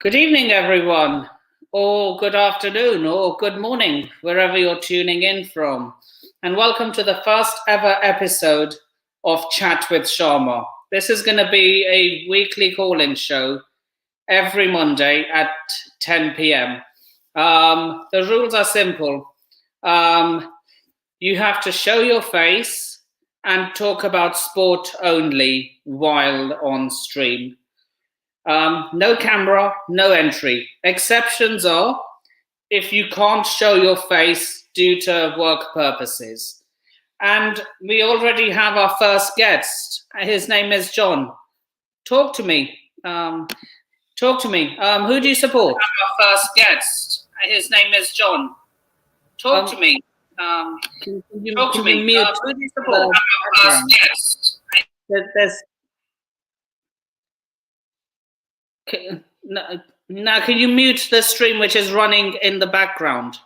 Good evening, everyone, or good afternoon, or good morning, wherever you're tuning in from. And welcome to the first ever episode of Chat with Sharma. This is going to be a weekly call-in show every Monday at 10 p.m. The rules are simple. You have to show your face and talk about sport only while on stream. No camera, no entry. Exceptions are if you can't show your face due to work purposes. And we already have our first guest. His name is John. Talk to me. Who do you support? Our first guest. His name is John. Talk to me. Can you mute? Who do you support? Our first guest. Now, can you mute the stream which is running in the background?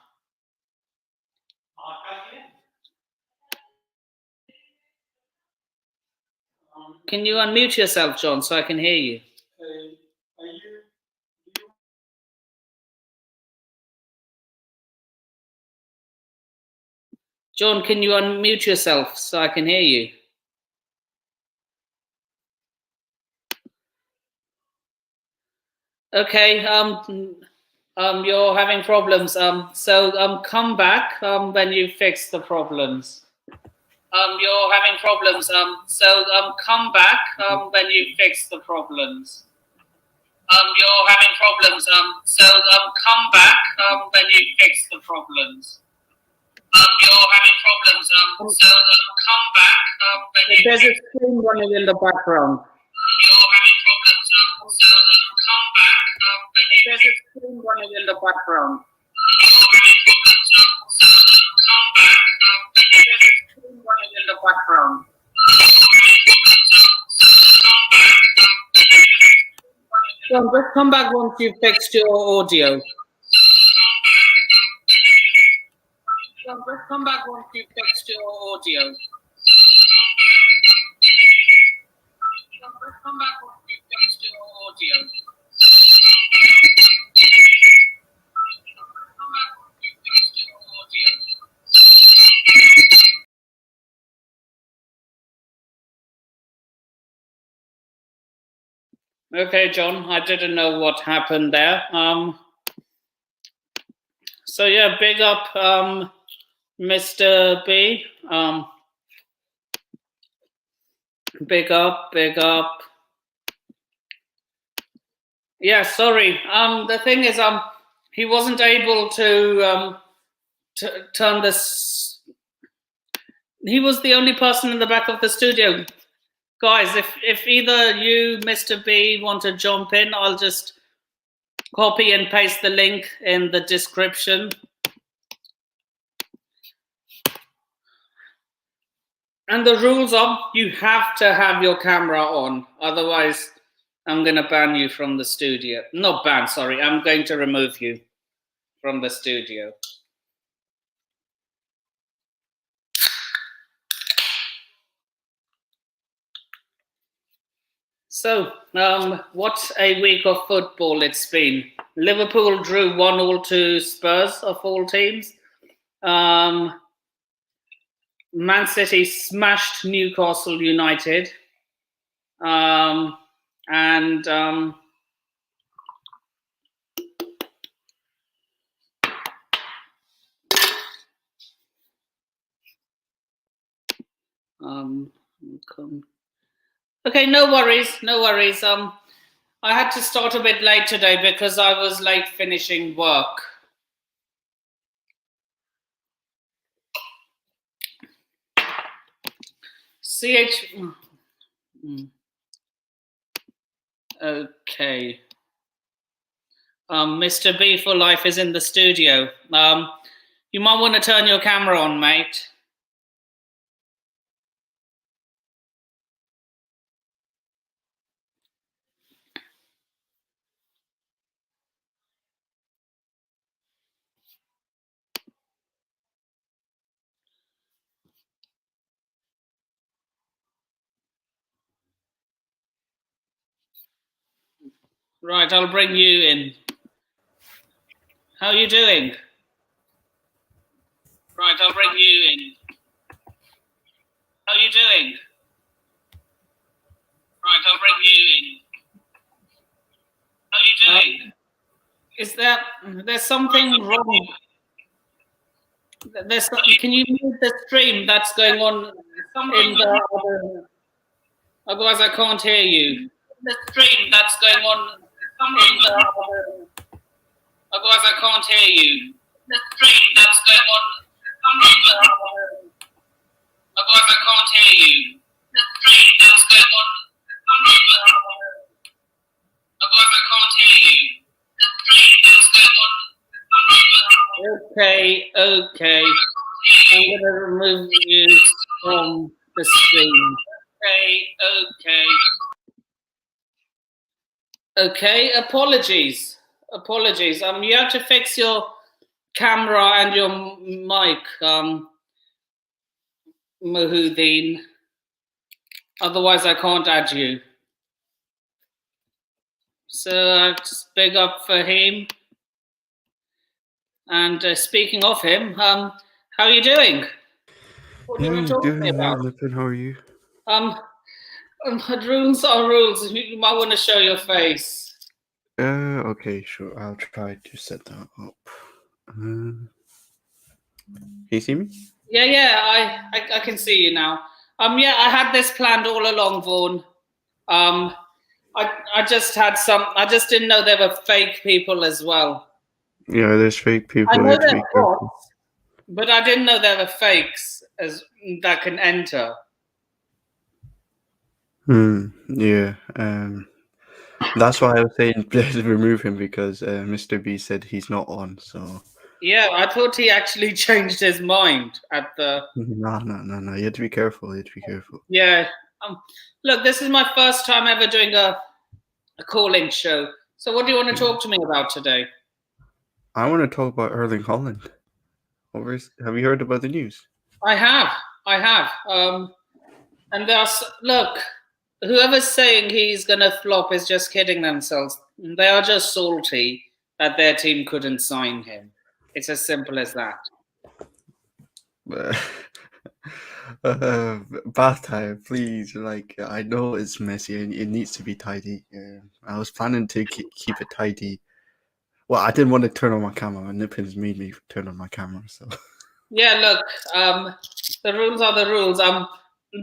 Can you unmute yourself, John, so I can hear you? John, can you unmute yourself so I can hear you? Okay, you're having problems. So come back when you fix the problems. You're having problems. So come back when you fix the problems. You're having problems. So come back when you fix the problems. You're having problems. So come back when you. There's a screen running in the background. You're having problems. So come back when you. There's a screen running in the background. You're having problems. So come back when you. There's a screen running in the background. John, just come back once you've fixed your audio. John, just come back once you've fixed your audio. John, just come back once you've fixed your audio. Okay, John, I didn't know what happened there. So yeah, big up Mr. B. Big up. Yeah, sorry. The thing is, he wasn't able to turn this. He was the only person in the back of the studio. Guys, if either you, Mr. B, want to jump in, I'll just copy and paste the link in the description. And the rules are, you have to have your camera on. Otherwise, I'm going to ban you from the studio. Not ban, sorry. I'm going to remove you from the studio. So, what a week of football it's been. Liverpool drew 1-1 to Spurs, of all teams. Man City smashed Newcastle United. Come Okay, no worries. I had to start a bit late today because I was late finishing work. Okay. Mr. B for Life is in the studio. You might want to turn your camera on, mate. Right, I'll bring you in. How are you doing? Right, I'll bring you in. How are you doing? Right, I'll bring you in. How are you doing? There's something wrong? Can you mute the stream that's going on in the other? Otherwise, I can't hear you. The stream that's going on in the other. Otherwise, I can't hear you. The stream that's going on in the other. Otherwise, I can't hear you. The stream that's going on in the other. Otherwise, I can't hear you. The stream that's going on in the other. Okay. I'm going to remove you from the stream. Okay, apologies. You have to fix your camera and your mic, Mahuddin. Otherwise, I can't add you. So just big up for him. And speaking of him, how are you doing? What do you want to talk to me about? Lipin, how are you? Rules are rules. You might want to show your face. Okay, sure. I'll try to set that up. Can you see me? Yeah. I can see you now. Yeah, I had this planned all along, Vaughan. I just had some. I just didn't know there were fake people as well. Yeah, there's fake people. I know there's bots, but I didn't know there were fakes that can enter. Yeah. That's why I was saying let's remove him because Mr. B said he's not on. So. Yeah, I thought he actually changed his mind at the. No. You have to be careful. Yeah. Look, this is my first time ever doing a call-in show. So, what do you want to talk to me about today? I want to talk about Erling Haaland. Have you heard about the news? I have. And look, whoever's saying he's gonna flop is just kidding themselves. They are just salty that their team couldn't sign him. It's as simple as that. Bath time, please. I know it's messy and it needs to be tidy. I was planning to keep it tidy. Well, I didn't want to turn on my camera, and Nipin's made me turn on my camera. So. Yeah, look. The rules are the rules.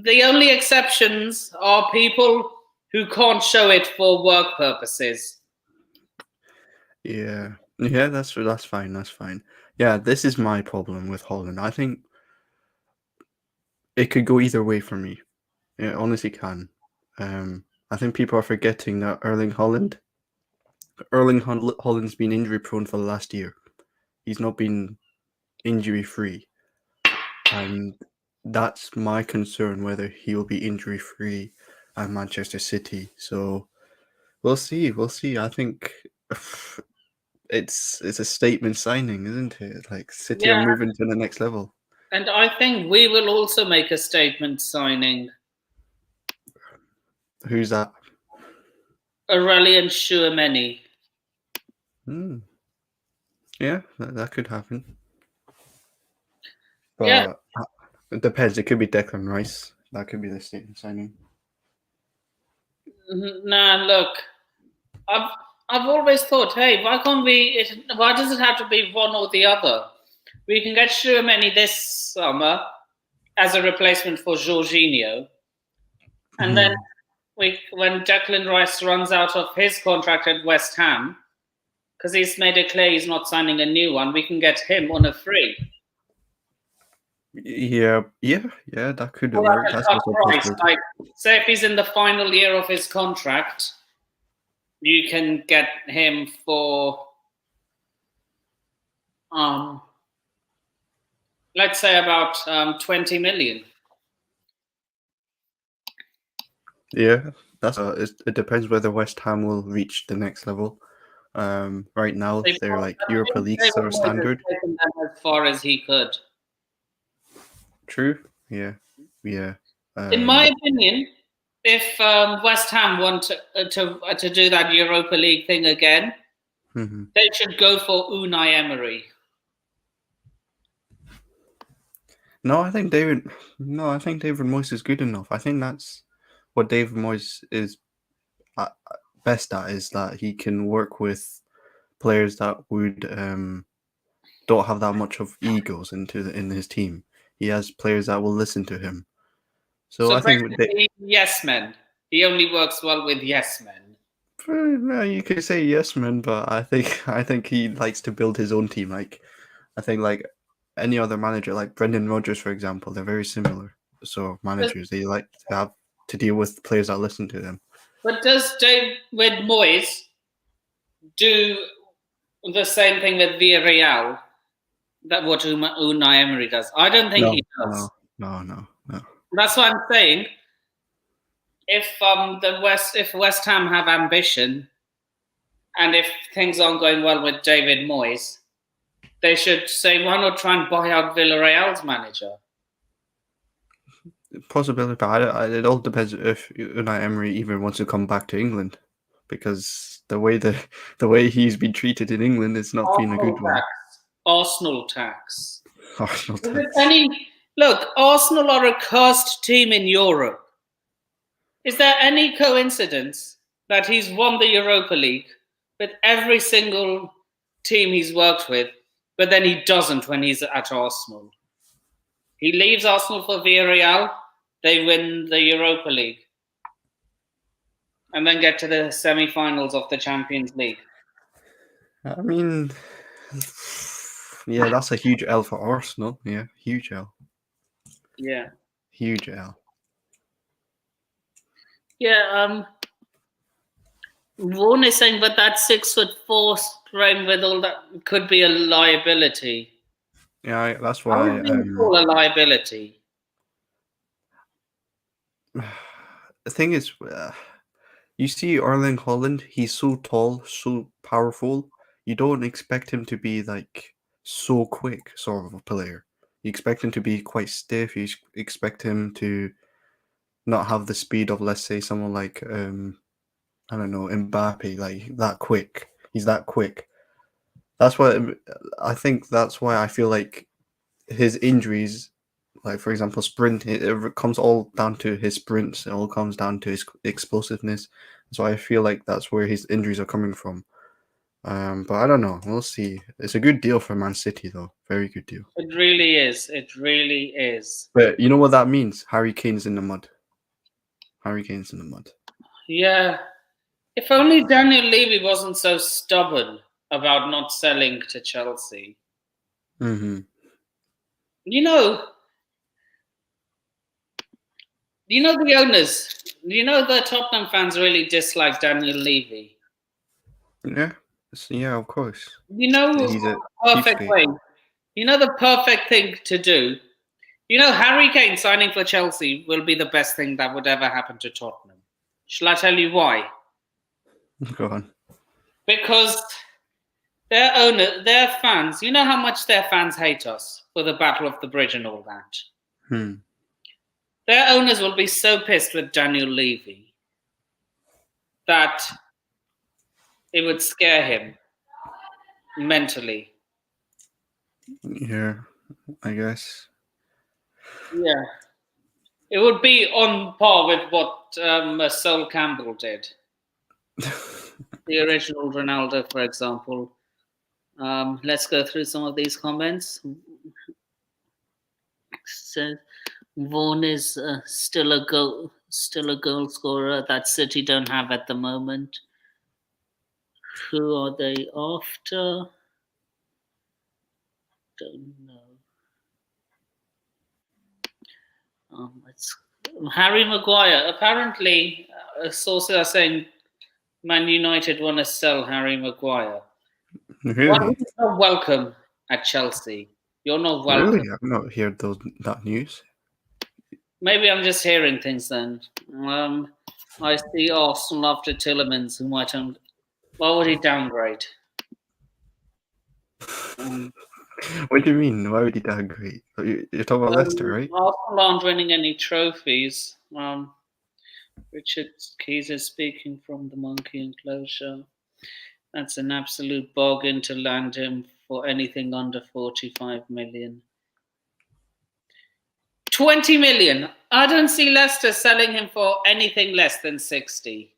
The only exceptions are people who can't show it for work purposes. Yeah, that's fine. Yeah, this is my problem with Haaland. I think it could go either way for me. It honestly can. I think people are forgetting that Erling Haaland's been injury prone for the last year. He's not been injury free, and that's my concern, whether he will be injury free at Manchester City. So we'll see. I think it's a statement signing, isn't it? Like City are moving to the next level. And I think we will also make a statement signing. Who's that? Aurelien Tchouameni. Yeah, that could happen. But it depends. It could be Declan Rice. That could be the statement signing. Nah, look. I've always thought, hey, why does it have to be one or the other? We can get Tchouameni this summer as a replacement for Jorginho. And then when Declan Rice runs out of his contract at West Ham, because he's made it clear he's not signing a new one, we can get him on a free. Yeah, that could work. That's price. Like, say if he's in the final year of his contract, you can get him for let's say about 20 million. Yeah, it depends whether West Ham will reach the next level. Right now they're like Europa League sort of standard. As far as he could. True. Yeah. In my opinion, if West Ham want to do that Europa League thing again, they should go for Unai Emery. No, I think David Moyes is good enough. I think that's what David Moyes is best at, is that he can work with players that would don't have that much of egos in his team. He has players that will listen to him. So I think yes men. He only works well with yes men. You could say yes man, but I think he likes to build his own team. Like I think like any other manager, like Brendan Rodgers, for example, they're very similar. So managers, they like to have to deal with players that listen to them. But does David Moyes do the same thing with Villarreal that what Unai Emery does? I don't think he does. No. That's what I'm saying. If West Ham have ambition, and if things aren't going well with David Moyes, they should say, why not try and buy out Villarreal's manager? Possibility, but it all depends if Unai Emery even wants to come back to England, because the way he's been treated in England is not been a good one. Arsenal tax. Arsenal Is tax. Look, Arsenal are a cursed team in Europe. Is there any coincidence that he's won the Europa League with every single team he's worked with, but then he doesn't when he's at Arsenal? He leaves Arsenal for Villarreal, they win the Europa League, and then get to the semi-finals of the Champions League. I mean, yeah, that's a huge L for Arsenal. Yeah, huge L. Yeah. Huge L. Yeah, Vaughan is saying, but that 6'4" frame with all that could be a liability. Yeah, that's why. How would you call a liability? The thing is, you see Erling Haaland, he's so tall, so powerful. You don't expect him to be like so quick, sort of a player. You expect him to be quite stiff. You expect him to not have the speed of, let's say, someone like I don't know, Mbappe, like that quick. He's that quick. That's why I think. That's why I feel like his injuries, like for example, sprint, it comes all down to his sprints. It all comes down to his explosiveness. So I feel like that's where his injuries are coming from. But I don't know. We'll see. It's a good deal for Man City, though. Very good deal. It really is. It really is. But you know what that means? Harry Kane's in the mud. Harry Kane's in the mud. Yeah. If only Daniel Levy wasn't so stubborn about not selling to Chelsea. Mm-hmm. You know the owners. The Tottenham fans really dislike Daniel Levy. Yeah, of course. He's a perfect way. The perfect thing to do. Harry Kane signing for Chelsea will be the best thing that would ever happen to Tottenham. Shall I tell you why? Go on. Because their fans, you know how much their fans hate us for the Battle of the Bridge and all that. Their owners will be so pissed with Daniel Levy that it would scare him mentally. Yeah, I guess. Yeah. It would be on par with what Sol Campbell did. The original Ronaldo, for example. Let's go through some of these comments. So, Vaughan is still a goal scorer that City don't have at the moment. Who are they after? Don't know. It's Harry Maguire. Apparently, sources are saying Man United want to sell Harry Maguire. Really? Well, he's not welcome at Chelsea. You're not welcome. Really? I've not heard that news. Maybe I'm just hearing things then. I see Arsenal after Tielemans, who might why would he downgrade? What do you mean? Why would he downgrade? You're talking about Leicester, right? Arsenal aren't winning any trophies. Richard Keys is speaking from the monkey enclosure. That's an absolute bargain to land him for anything under 45 million. 20 million. I don't see Leicester selling him for anything less than 60.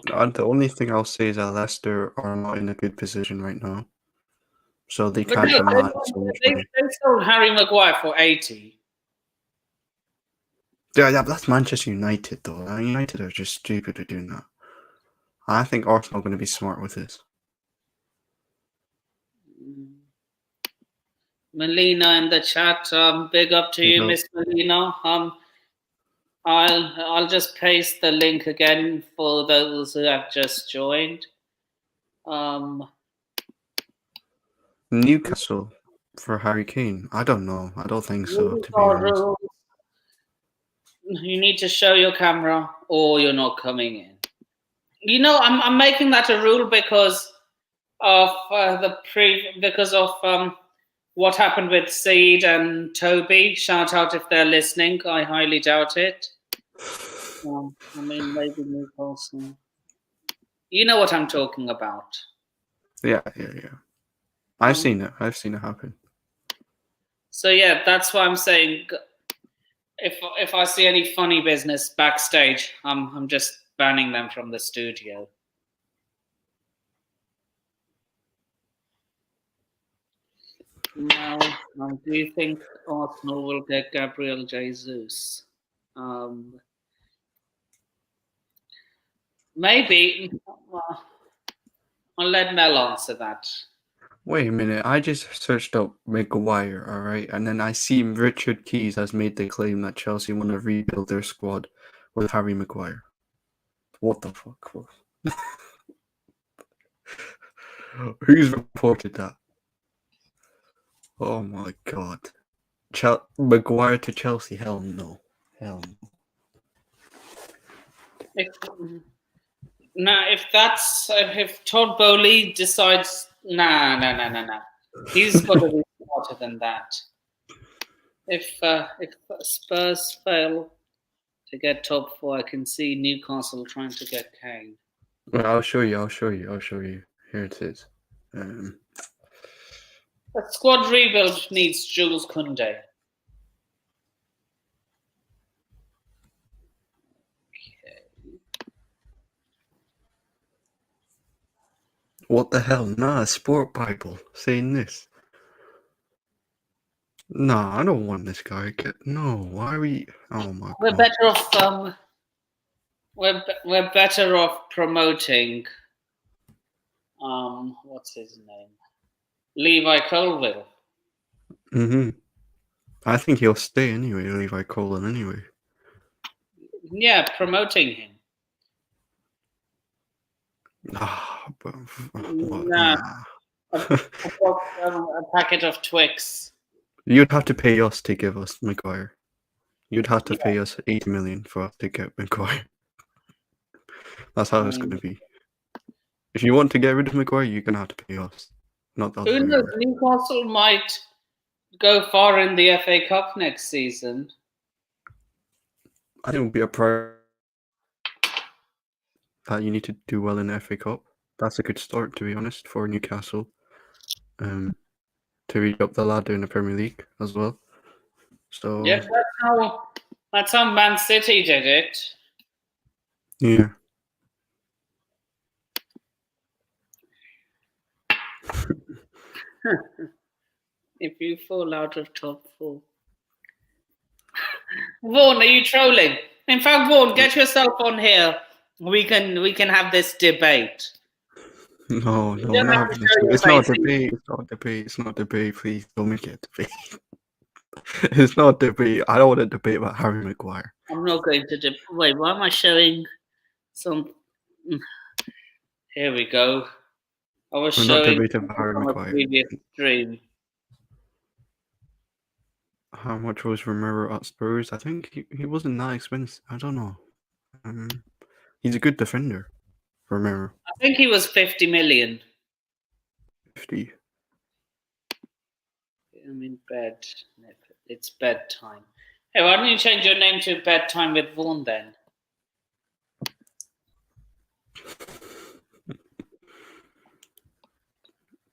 The only thing I'll say is that Leicester are not in a good position right now. So they But can't no, demand so much they money. sold Harry Maguire for 80. Yeah, that's Manchester United, though. United are just stupid at doing that. I think Arsenal are going to be smart with this. Melina in the chat. Big up to you, Miss Melina. I'll just paste the link again for those who have just joined. Newcastle for Harry Kane. I don't know. I don't think so, to be honest. You need to show your camera, or you're not coming in. You know, I'm making that a rule because of what happened with Saeed and Toby. Shout out if they're listening. I highly doubt it. I mean, maybe Newcastle. You know what I'm talking about. Yeah. I've seen it. I've seen it happen. So yeah, that's why I'm saying if I see any funny business backstage, I'm just banning them from the studio. Now, do you think Arsenal will get Gabriel Jesus? Maybe. I'll let Mel answer that. Wait a minute. I just searched up Maguire, alright? And then I see Richard Keys has made the claim that Chelsea want to rebuild their squad with Harry Maguire. What the fuck? Who's reported that? Oh my god. Maguire to Chelsea? Hell no. Hell no. If Todd Bowley decides, nah. He's got to be smarter than that. If Spurs fail to get top 4, I can see Newcastle trying to get Kane. Well, I'll show you. Here it is. The squad rebuild needs Jules Koundé. What the hell? Nah, Sport Bible saying this. Nah, I don't want this guy. No, why are we? Oh my god. We're better off. We're better off promoting. What's his name? Levi Colville. I think he'll stay anyway, Levi Colville anyway. Yeah, promoting him. A packet of Twix. You'd have to pay us to give us Maguire. You'd have to pay us 80 million for us to get Maguire. That's how it's going to be. If you want to get rid of Maguire, you're going to have to pay us. Not the Who knows? Newcastle might go far in the FA Cup next season. I think it would be a priority that you need to do well in the FA Cup. That's a good start, to be honest, for Newcastle. To reach up the ladder in the Premier League as well. So yeah, that's how Man City did it. Yeah. If you fall out of top 4. Vaughan, are you trolling? In fact, Vaughan, get yourself on here. We can have this debate. No, we're not having this. It's not a debate. Please don't make it a debate. It's not a debate. I don't want to debate about Harry Maguire. I'm not going to debate. Wait, why am I showing some? Here we go. We're showing not debating about Harry Maguire. Previous stream. How much was Romero at Spurs? I think he wasn't that expensive. I don't know. He's a good defender, Romero. I think he was 50 million. 50. I'm in bed. It's bedtime. Hey, why don't you change your name to Bedtime with Vaughan then?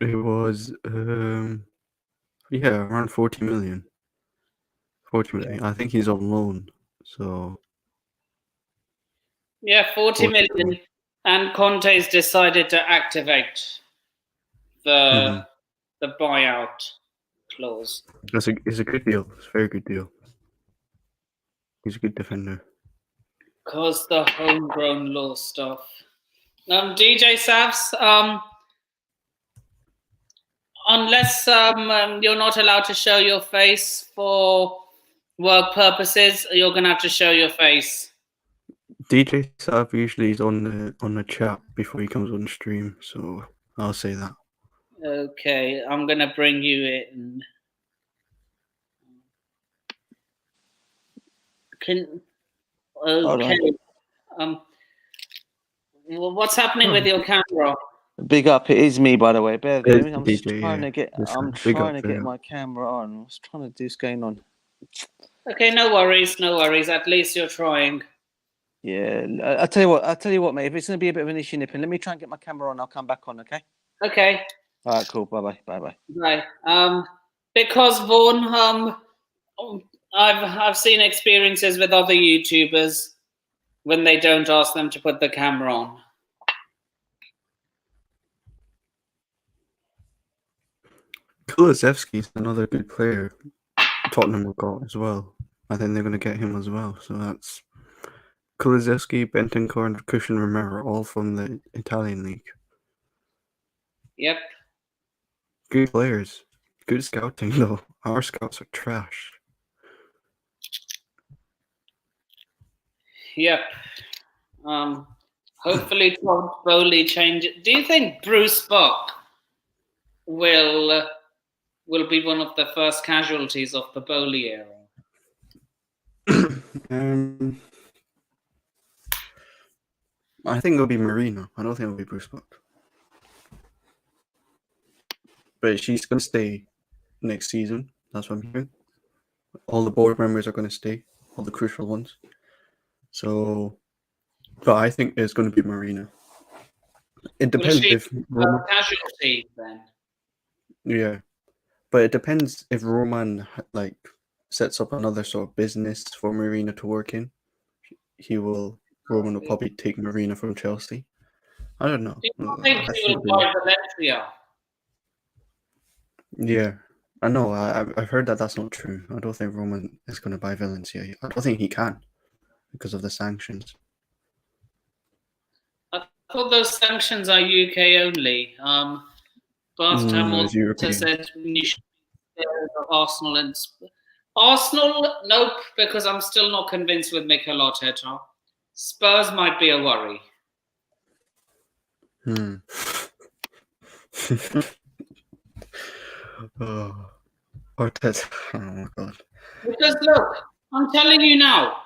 It was, around 40 million. 40 million. I think he's on loan, so... Yeah, 40 million. And Conte's decided to activate the buyout clause. It's a good deal. It's a very good deal. He's a good defender. Because the homegrown law stuff. DJ Savs, unless you're not allowed to show your face for work purposes, you're going to have to show your face. DJ Sav usually is on the chat before he comes on stream, so I'll say that. Okay, I'm going to bring you in. Okay. What's happening with your camera? Big up! It is me, by the way. Bear with me. I'm just DJ, trying to get. Listen, I'm trying to get my camera on. What's trying to do? What's going on? Okay, no worries, no worries. At least you're trying. Yeah, I'll tell you what, mate. If it's going to be a bit of an issue nipping, let me try and get my camera on. I'll come back on. Okay. Okay. All right. Cool. Bye. Right. Because Vaughan, I've seen experiences with other YouTubers when they don't ask them to put the camera on. Kulusevski's another good player. Tottenham have got as well. I think they're going to get him as well. So that's Kulusevski, Bentancur, and Christian Romero, all from the Italian league. Yep. Good players. Good scouting, though. Our scouts are trash. Yep. Hopefully Todd Bowley change it. Do you think Bruce Buck will be one of the first casualties of the Bowley era? I think it'll be Marina. I don't think it'll be Bruce Buck. But she's going to stay next season. That's what I'm hearing. All the board members are going to stay. All the crucial ones. So, but I think it's going to be Marina. It depends if Roman... casualty then. Yeah, but it depends if Roman sets up another sort of business for Marina to work in. Roman will probably take Marina from Chelsea. I don't know. Do you think he will buy Valencia? Yeah, I know. I've heard that that's not true. I don't think Roman is going to buy Valencia. I don't think he can because of the sanctions. I thought those sanctions are UK only. But Hamilton said you should be Arsenal and Arsenal. Nope, because I'm still not convinced with Mikel Arteta. Spurs might be a worry. Arteta. Oh my god. Because look, I'm telling you now.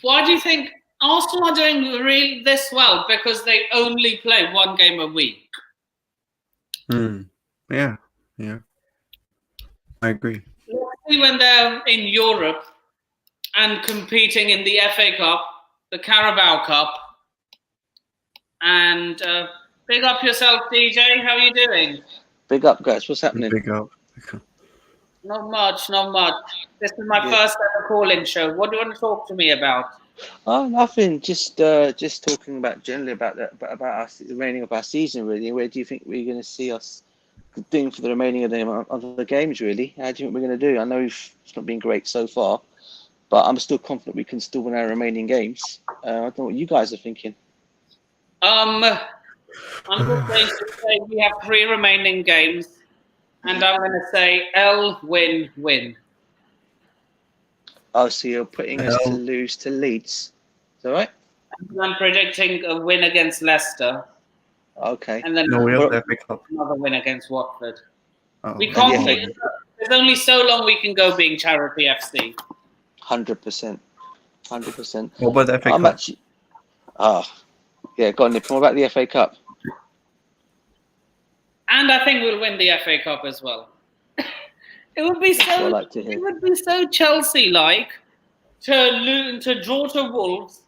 Why do you think Arsenal are doing really this well? Because they only play one game a week. Yeah. I agree. When they're in Europe and competing in the FA Cup, the Carabao Cup, and big up yourself, DJ. How are you doing? Big up, guys. What's happening? Big up. Not much. This is my first ever call-in show. What do you want to talk to me about? Oh, nothing. Just talking about generally about us, the remaining of our season. Really, where do you think we're going to see us doing for the remaining of the games? Really, how do you think we're going to do? I know it's not been great so far, but I'm still confident we can still win our remaining games. I don't know what you guys are thinking. I'm just going to say we have 3 remaining games, and I'm going to say L win. Oh, so you're putting us to lose to Leeds. Is that right? I'm predicting a win against Leicester. Okay. And then another win against Watford. We can't. There's only so long we can go being charity FC. 100%. What about the FA Cup? Yeah, go on, Nick. What about the FA Cup? And I think we'll win the FA Cup as well. It would be That's what I so. like to It hear. would be so Chelsea-like to draw to Wolves,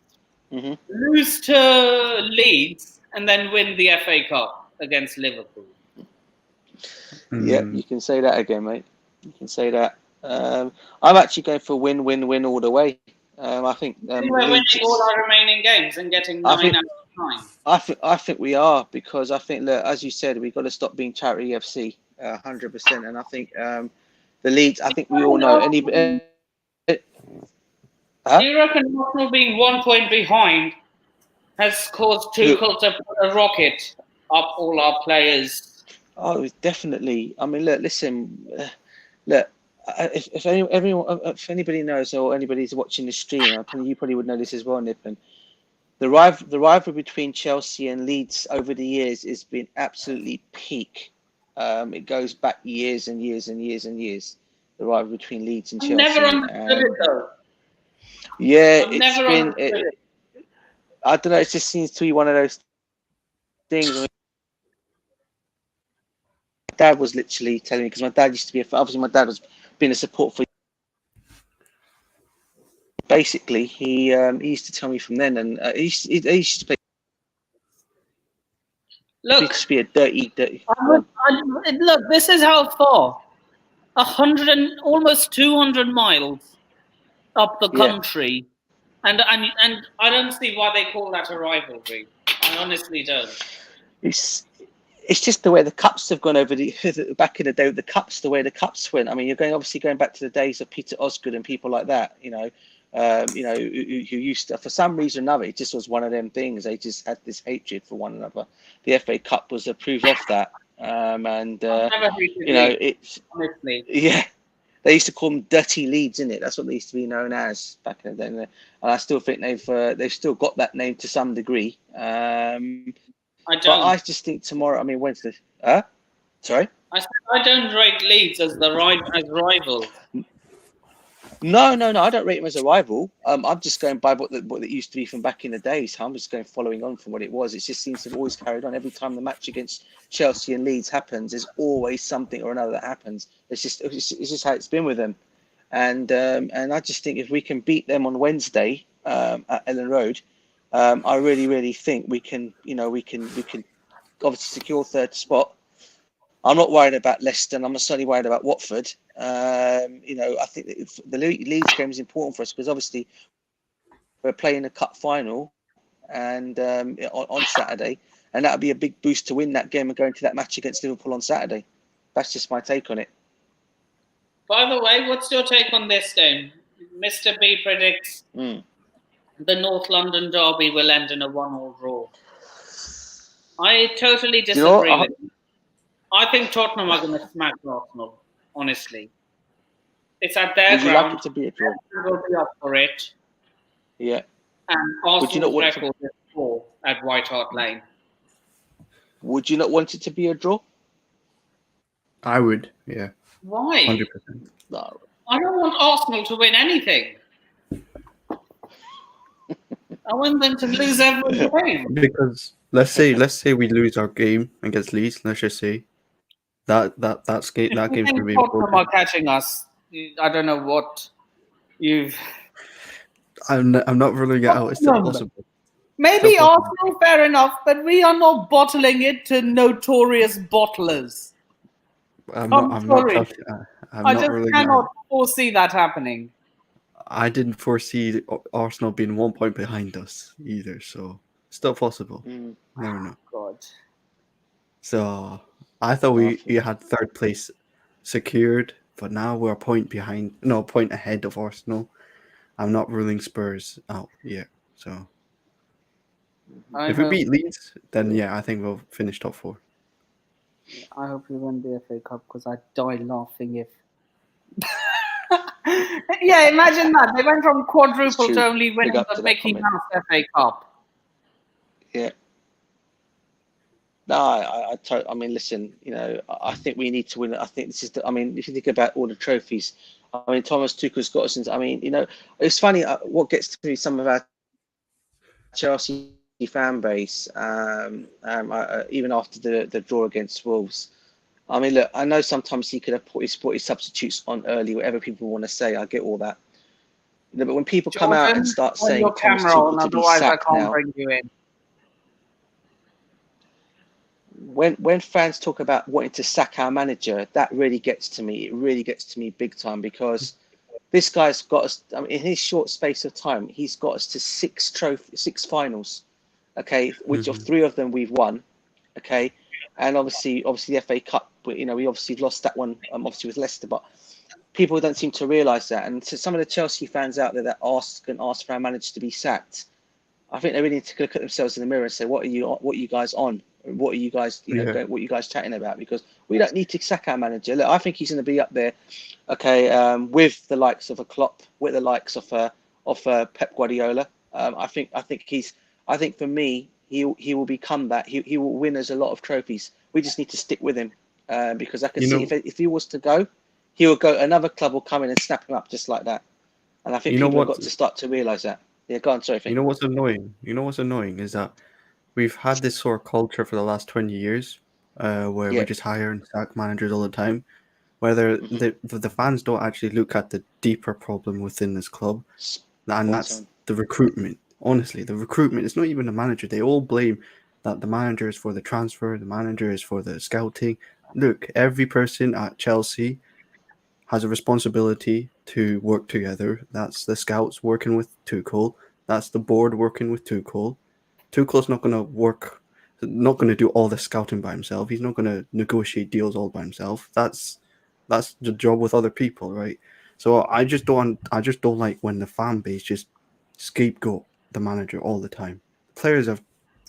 Hmm. lose to Leeds, and then win the FA Cup against Liverpool. Yeah, you can say that again, mate. You can say that. I'm actually going for win, win, win all the way. I think We were winning Leeds. all our remaining games and getting I 9 think out of 9. I think we are, because I think, look, as you said, we've got to stop being charity FC, 100%. And I think the Leeds. I think we all know any. Do you reckon Arsenal being 1 point behind has caused Tuchel to put a rocket up all our players? Oh, definitely. I mean, look, listen, look. If anybody knows, or anybody's watching the stream, you probably would know this as well, Nippon. The rivalry between Chelsea and Leeds over the years has been absolutely peak. It goes back years and years and years and years. The rivalry between Leeds and I've Chelsea. never understood it though. Yeah, I've it's never been. understood it. I don't know. It just seems to be one of those things. I mean, my dad was literally telling me, because my dad used to be obviously my dad was being a support for. Basically, he used to tell me from then, and he used to play. Look, It used to be a dirty. look, this is how far. 100 and almost 200 miles up the Yeah. country, and I don't see why they call that a rivalry. I honestly don't. It's just the way the cups have gone over the back in the day with the cups, the way the cups went. I mean, you're obviously going back to the days of Peter Osgood and people like that, who used to, for some reason or another, it just was one of them things. They just had this hatred for one another. The FA Cup was a proof of that. I've never hated Leeds, it's honestly. Yeah. They used to call them dirty Leeds, innit? That's what they used to be known as back in the day. And I still think they've still got that name to some degree. I don't. But I just think tomorrow. I mean, Wednesday. Sorry. I said I don't rate Leeds as rivals. No. I don't rate them as a rival. I'm just going by what it used to be from back in the days. I'm just going following on from what it was. It just seems to have always carried on. Every time the match against Chelsea and Leeds happens, there's always something or another that happens. It's just how it's been with them. And I just think if we can beat them on Wednesday at Ellen Road, I really think we can obviously secure third spot. I'm not worried about Leicester, and I'm not certainly worried about Watford. I think the Leeds game is important for us, because obviously we're playing a cup final and on Saturday, and that'll be a big boost to win that game and go into that match against Liverpool on Saturday. That's just my take on it. By the way, what's your take on this game? Mr. B predicts the North London derby will end in a 1-1 draw. I totally disagree with you. I think Tottenham are going to smack Arsenal, honestly. It's at their ground. Would you like it to be a draw? Will be up for it. Yeah. And Arsenal's record is 4 at White Hart Lane. Would you not want it to be a draw? I would, yeah. Why? 100%. No. I don't want Arsenal to win anything. I want them to lose every game. Because let's say we lose our game against Leeds. Let's just say that game's going to be Tottenham are catching us. I don't know what you've. I'm not ruling it out. It's still possible. Maybe Arsenal, fair enough, but we are not bottling it to notorious bottlers. I'm sorry. I just cannot foresee that happening. I didn't foresee Arsenal being 1 point behind us either, so still possible. I don't know. God. So I thought we had third place secured, but now we're a point ahead of Arsenal. I'm not ruling Spurs out yet. So if we beat Leeds, then yeah, I think we'll finish top 4. I hope we win the FA Cup, because I die laughing if. Yeah, imagine that. They went from quadruple to only winning the Mickey Mouse FA Cup. Yeah. No, I mean, listen, I think we need to win. I think this is if you think about all the trophies, I mean, Thomas Tuchel's got us. I mean, it's funny what gets to me, some of our Chelsea fan base, even after the draw against Wolves, I mean, look, I know sometimes he could have put his substitutes on early, whatever people want to say. I get all that. But when people come out and Jordan, start turn saying your Thomas camera Tuchel on, to be otherwise I sacked can't now, bring you in. when fans talk about wanting to sack our manager, that really gets to me. It really gets to me big time, because this guy's got us. I mean, in his short space of time, he's got us to six finals. Okay, which of 3 of them we've won. Okay, and obviously the FA Cup. We obviously lost that one. Obviously with Leicester, but people don't seem to realise that. And to some of the Chelsea fans out there that ask for our manager to be sacked, I think they really need to look at themselves in the mirror and say, what are you guys on? What are you guys, what are you guys chatting about? Because we don't need to sack our manager. Look, I think he's going to be up there, okay, with the likes of a Klopp, with the likes of Pep Guardiola. I think for me, he will become that. He will win us a lot of trophies. We just need to stick with him, because I can see if he was to go, he will go. Another club will come in and snap him up just like that. And I think people have got to start to realise that. Yeah, go on, sorry. You know what's annoying? Is that we've had this sort of culture for the last 20 years, where we just hire and sack managers all the time. Whether the fans don't actually look at the deeper problem within this club, and that's the recruitment. Honestly, the recruitment. It's not even the manager. They all blame that the manager is for the transfer, the manager is for the scouting. Look, every person at Chelsea has a responsibility to work together. That's the scouts working with Tuchel. That's the board working with Tuchel. Tuchel's not going to do all the scouting by himself. He's not going to negotiate deals all by himself. That's the job with other people, right? So I just don't like when the fan base just scapegoat the manager all the time. Players have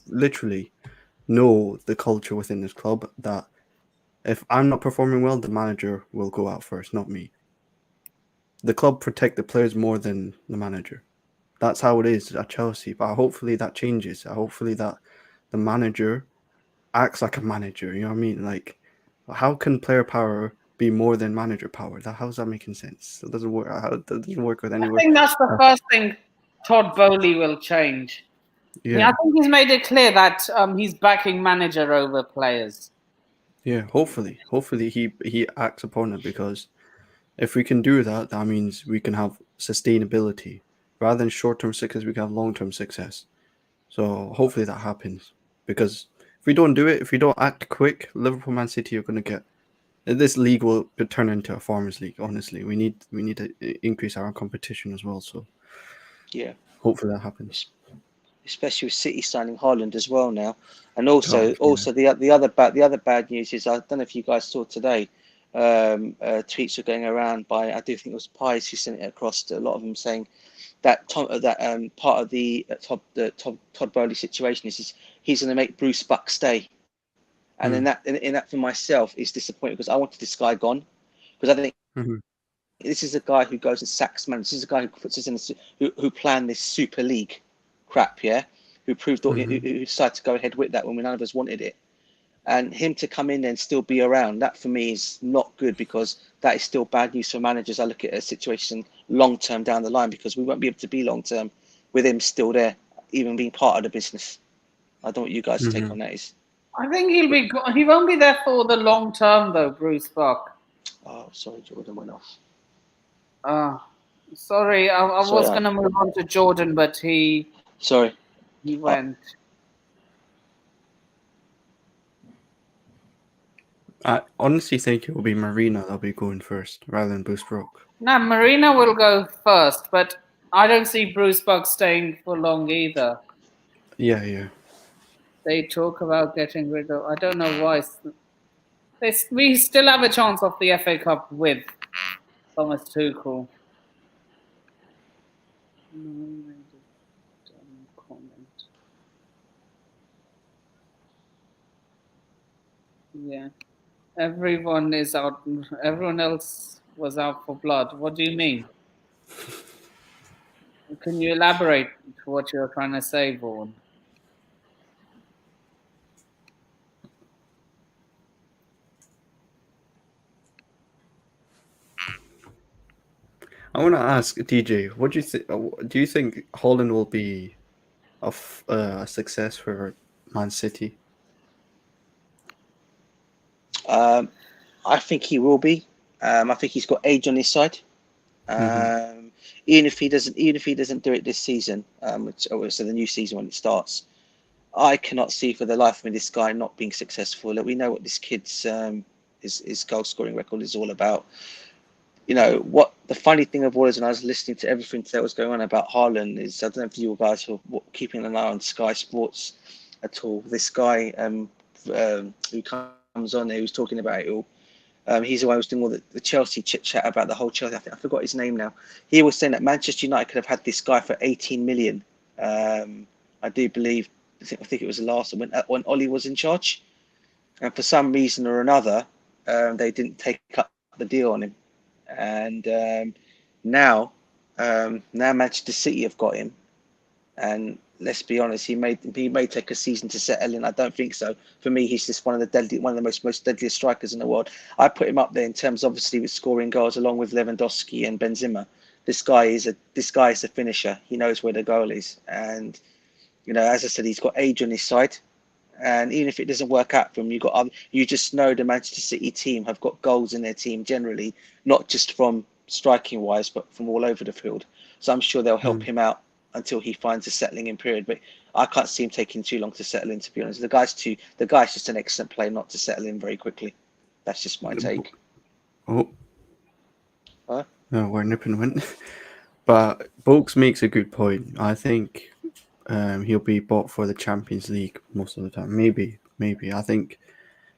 literally know the culture within this club that if I'm not performing well, the manager will go out first, not me. The club protect the players more than the manager. That's how it is at Chelsea. But hopefully that changes. Hopefully that the manager acts like a manager. You know what I mean? Like, how can player power be more than manager power? How's that making sense? It doesn't work. It doesn't work with anywhere. I think that's the first thing Todd Bowley will change. Yeah. I think he's made it clear that he's backing manager over players. Yeah, hopefully he acts upon it, because if we can do that, that means we can have sustainability. Rather than short-term success, we can have long-term success. So hopefully that happens, because if we don't do it, if we don't act quick, Liverpool, Man City are going to get this league will turn into a farmers league. Honestly, we need to increase our competition as well. So yeah, hopefully that happens. Especially with City signing Haaland as well now, and also the other bad news is, I don't know if you guys saw today, tweets are going around by, I do think it was Pies who sent it across to a lot of them, saying that part of the Todd Bowley situation is he's going to make Bruce Buck stay, and in that for myself is disappointing, because I wanted this guy gone, because I think this is a guy who goes and sacks man. This is a guy who puts us in who planned this Super League crap, yeah, who decided to go ahead with that when none of us wanted it. And him to come in and still be around, that for me is not good, because that is still bad news for managers. I look at a situation long term down the line, because we won't be able to be long term with him still there, even being part of the business. I don't know what you guys take on that is. I think he won't be there for the long term though, Bruce Buck. Oh, sorry, Jordan went off. Sorry, I was going to move on to Jordan, but he went. I honestly think it will be Marina that'll be going first rather than Bruce Brook. No, Marina will go first, but I don't see Bruce Buck staying for long either. Yeah. They talk about getting rid of. I don't know why. We still have a chance of the FA Cup with Thomas Tuchel. Yeah, everyone is out. Everyone else was out for blood. What do you mean? Can you elaborate what you're trying to say, Vaughan? I want to ask DJ, what do you think? Do you think Holland will be a success for Man City? I think he will be. I think he's got age on his side. Even if he doesn't do it this season, so the new season when it starts, I cannot see for the life of me this guy not being successful. Look, we know what this kid's his goal scoring record is all about. You know what the funny thing of all is, when I was listening to everything that was going on about Haaland, is I don't know if you guys were keeping an eye on Sky Sports at all. This guy who comes on there, who's talking about it all. He's the one who was doing all the Chelsea chit chat about the whole Chelsea. I forgot his name now. He was saying that Manchester United could have had this guy for 18 million. I do believe. I think it was the last one when Ollie was in charge, and for some reason or another, they didn't take up the deal on him. And now Manchester City have got him, and let's be honest, he may take a season to settle in. I don't think so. For me, he's just one of the most deadliest strikers in the world. I put him up there in terms, obviously, with scoring goals along with Lewandowski and Benzema. This guy is a finisher. He knows where the goal is, and as I said, he's got age on his side. And even if it doesn't work out for him, you just know the Manchester City team have got goals in their team generally, not just from striking wise, but from all over the field. So I'm sure they'll help him out until he finds a settling in period. But I can't see him taking too long to settle in, to be honest. The guy's just an excellent player not to settle in very quickly. That's just my take. Oh. Huh? No, we're nipping wind. But Bolks makes a good point. I think he'll be bought for the Champions League most of the time. Maybe. I think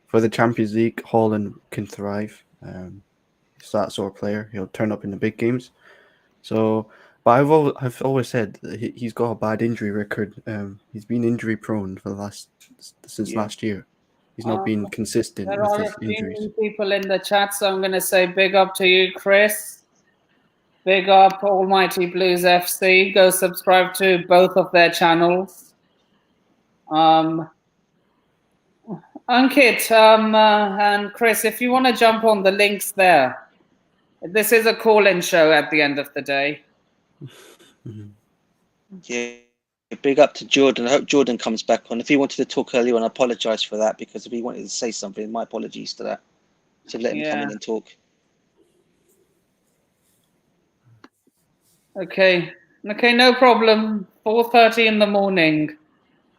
for the Champions League, Haaland can thrive. He's that sort of player. He'll turn up in the big games. So, but I've always said that he's got a bad injury record. He's been injury prone for since last year. He's not been consistent with his injuries. There are a few people in the chat, so I'm going to say big up to you, Chris. Big up Almighty Blues FC. Go subscribe to both of their channels. Ankit and Chris, if you want to jump on the links there. This is a call-in show at the end of the day. Yeah, big up to Jordan. I hope Jordan comes back on. If he wanted to talk earlier on, I apologise for that, because if he wanted to say something, my apologies to that. So let him come in and talk. Okay, no problem. 4:30 in the morning.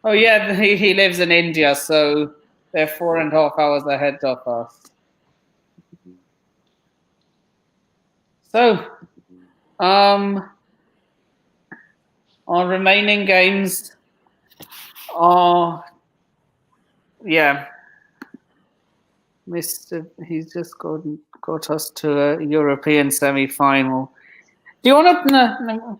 Oh yeah, he lives in India, so they're 4.5 hours ahead of us. So, our remaining games are, he's just got us to a European semi-final. Do you want to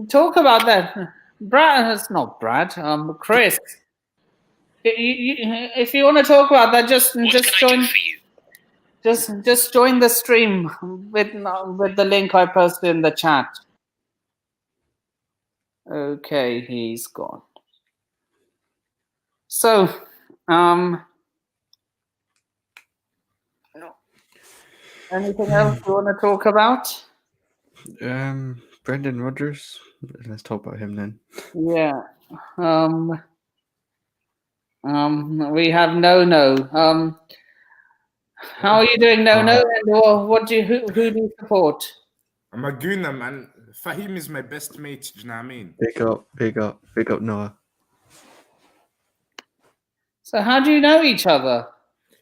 talk about that? Brad, it's not Brad. Chris, if you want to talk about that, just join. Just join the stream with the link I posted in the chat. Okay, he's gone. So, anything else you want to talk about? Brendan Rodgers. Let's talk about him then. Yeah. We have No. How are you doing, No? And who do you support? I'm a Gooner, man. Fahim is my best mate. Do you know what I mean? Big up, Noah. So how do you know each other?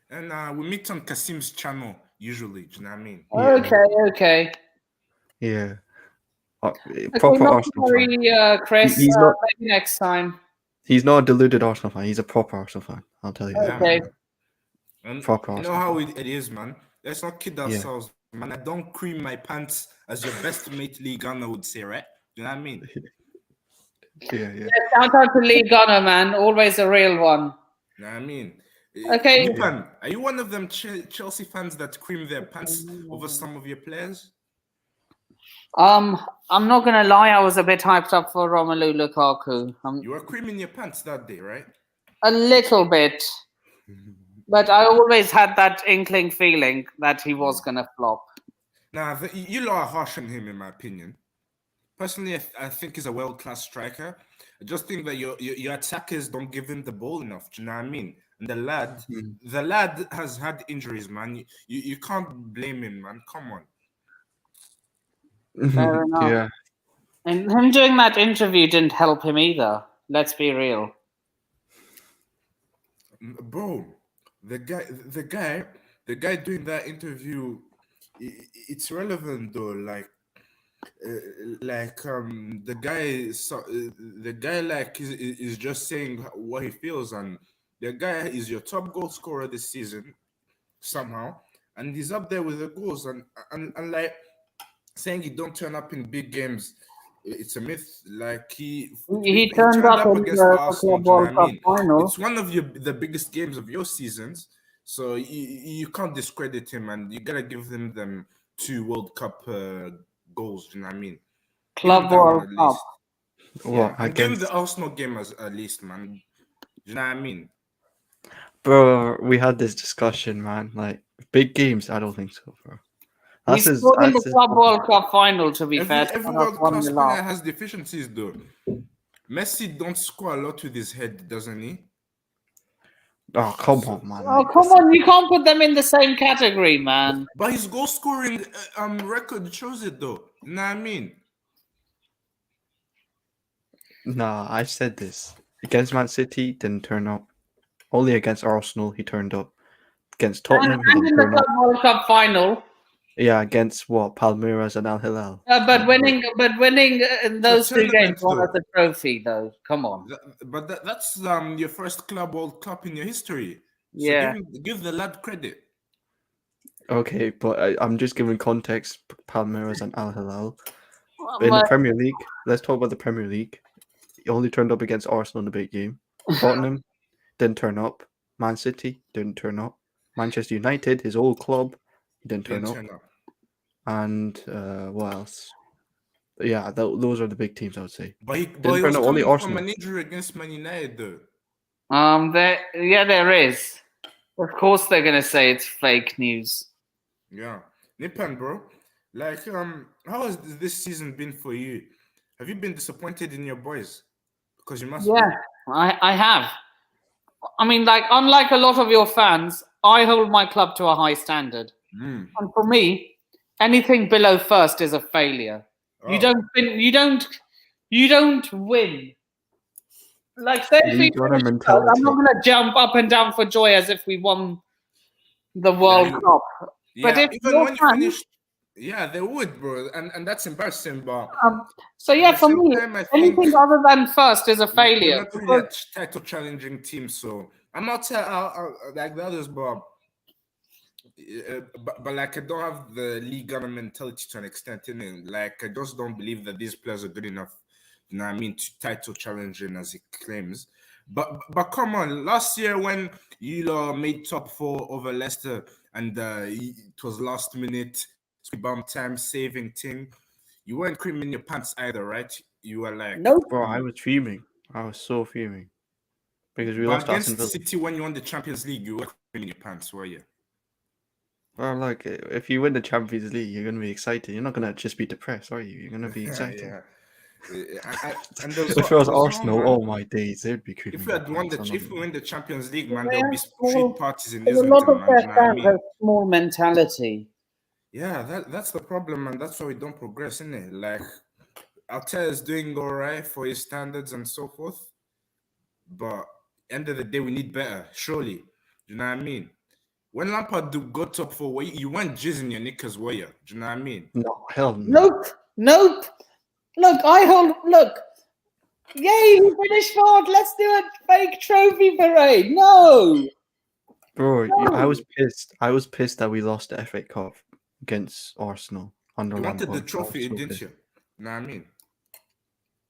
And we meet on Kasim's channel usually. Do you know what I mean? Okay. Yeah. Proper Arsenal fan. Chris, maybe next time. He's not a deluded Arsenal fan. He's a proper Arsenal fan. I'll tell you that. Okay. You know how it is, man. Let's not kid ourselves, man. I don't cream my pants, as your best mate Lee Gunner would say, right? Do you know what I mean? Yeah. Shout out to Lee Gunner, man. Always a real one. You know what I mean? Okay. Nipan, are you one of them Chelsea fans that cream their pants over some of your players? I'm not gonna lie. I was a bit hyped up for Romelu Lukaku. You were creaming your pants that day, right? A little bit, but I always had that inkling feeling that he was gonna flop. Nah, you lot are harsh on him, in my opinion. Personally, I think he's a world-class striker. I just think that your attackers don't give him the ball enough. Do you know what I mean? And the lad has had injuries, man. You can't blame him, man. Come on. Fair enough. Yeah. And him doing that interview didn't help him either. Let's be real. Bro, the guy doing that interview, it's relevant though. The guy like is just saying what he feels, and the guy is your top goal scorer this season somehow, and he's up there with the goals, and like saying he don't turn up in big games. It's a myth. Like he turned up in against the Arsenal. Club Do you know World what I Cup mean? final. It's one of the biggest games of your seasons, so you can't discredit him, and you gotta give them 2 World Cup goals. Do you know what I mean? Club World Cup. Yeah, and give him the Arsenal game at least, man. Do you know what I mean? Bro, we had this discussion, man. Like big games, I don't think so, bro. He scored in the Club World Cup final, to be fair. Every World Cup player has deficiencies, though. Messi don't score a lot with his head, doesn't he? Oh, come on, man. Oh, come on. You can't put them in the same category, man. But his goal scoring record shows it, though. You know what I mean? Nah, I said this. Against Man City, didn't turn up. Only against Arsenal, he turned up. Against Tottenham, he didn't in the turn Club up. World Cup final. Yeah, against what? Palmeiras and Al Hilal. But winning in those 2 games won us a trophy, though. Come on. That's your first Club World Cup in your history. So Yeah. give the lad credit. Okay, but I'm just giving context. Palmeiras and Al Hilal. In the Premier League, let's talk about the Premier League. He only turned up against Arsenal in the big game. Tottenham didn't turn up. Man City didn't turn up. Manchester United, his old club, he didn't turn up. And what else? Yeah, those are the big teams, I would say. But he was coming from an injury against Man United, though. There is. Of course, they're gonna say it's fake news. Yeah, Nipan, bro. Like, how has this season been for you? Have you been disappointed in your boys? Because you must. Yeah, I have. I mean, like, unlike a lot of your fans, I hold my club to a high standard. And for me, anything below first is a failure. Oh. You don't win. Like, say if I'm not gonna jump up and down for joy as if we won the World Cup. Yeah, but if even when you finished, yeah, they would, bro, and that's embarrassing. But for me, anything other than first is a failure. We're not really a title challenging team, so I'm not like the others, but like I don't have the league mentality to an extent. Like I just don't believe that these players are good enough. You know what I mean? To title challenging as he claims. But come on, last year when you made top 4 over Leicester and it was last minute bomb time saving thing, you weren't creaming your pants either, right? You were like, nope. Bro, I was fuming. I was so fuming because we lost against City when you won the Champions League. You were creaming your pants, were you? Well, like if you win the Champions League, you're gonna be excited. You're not gonna just be depressed, are you? You're gonna be excited. Yeah. And if it was Arsenal, oh my days, they'd be creeping. If we win the Champions League, man, there'll be street parties in Islington. A lot of their fans have small mentality. Yeah, that's the problem, man. That's why we don't progress, isn't it? Like, Arteta is doing all right for his standards and so forth, but end of the day, we need better. Surely, do you know what I mean? When Lampard got top 4, you weren't jizzing your knickers, were you? Do you know what I mean? No, hell no. Nope. Look, yay, we finished 4th. Let's do a fake trophy parade. No. Bro, I was pissed. I was pissed that we lost the FA Cup against Arsenal under Lampard. You wanted the trophy, didn't you? Know what I mean?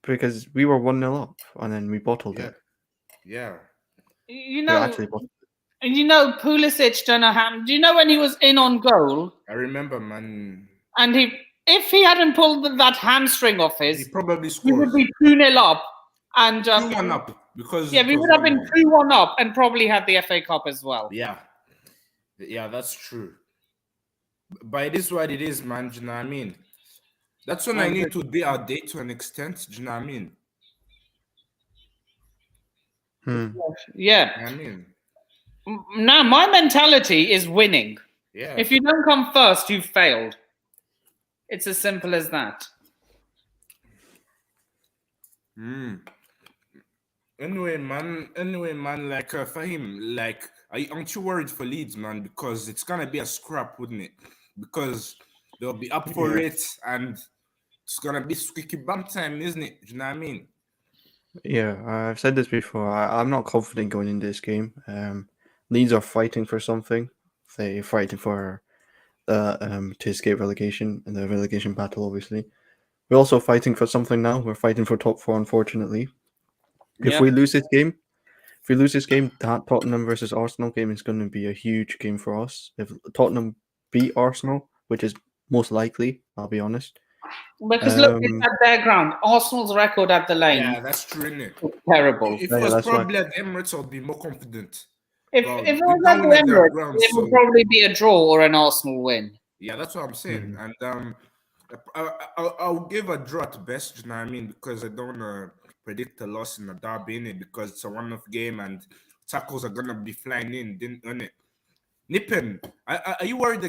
Because we were 1-0 up and then we bottled it. Yeah. You know, Pulisic done a ham. Do you know when he was in on goal? I remember, man. And if he hadn't pulled that hamstring off he probably scored. We would be 2-0 up. And 2-1 up. Because we would have been 3-1 up and probably had the FA Cup as well. Yeah, that's true. But it is what it is, man. Do you know what I mean? That's when I need to be our date to an extent. Do you know what I mean? Yeah. I mean, Now, my mentality is winning. Yeah. If you don't come first, you've failed. It's as simple as that. Anyway, man. Like Fahim, like, aren't you worried for Leeds, man? Because it's gonna be a scrap, wouldn't it? Because they'll be up for it, and it's gonna be squeaky bum time, isn't it? Do you know what I mean? Yeah, I've said this before. I'm not confident going into this game. Leeds are fighting for something. They're fighting for to escape relegation in the relegation battle. Obviously, we're also fighting for something now. We're fighting for top four. Unfortunately, if we lose this game, that Tottenham versus Arsenal game is going to be a huge game for us. If Tottenham beat Arsenal, which is most likely, I'll be honest. Because look, it's at their ground. Arsenal's record at the Lane. Yeah, that's true, isn't it? Terrible. If it was probably at Emirates, I'd be more confident. If it was at the Emirates, it would probably be a draw or an Arsenal win. Yeah, that's what I'm saying. And I'll give a draw at best, you know what I mean? Because I don't want to predict a loss in the derby, innit? Because it's a one-off game and tackles are going to be flying in, didn't it? Nippon, are you worried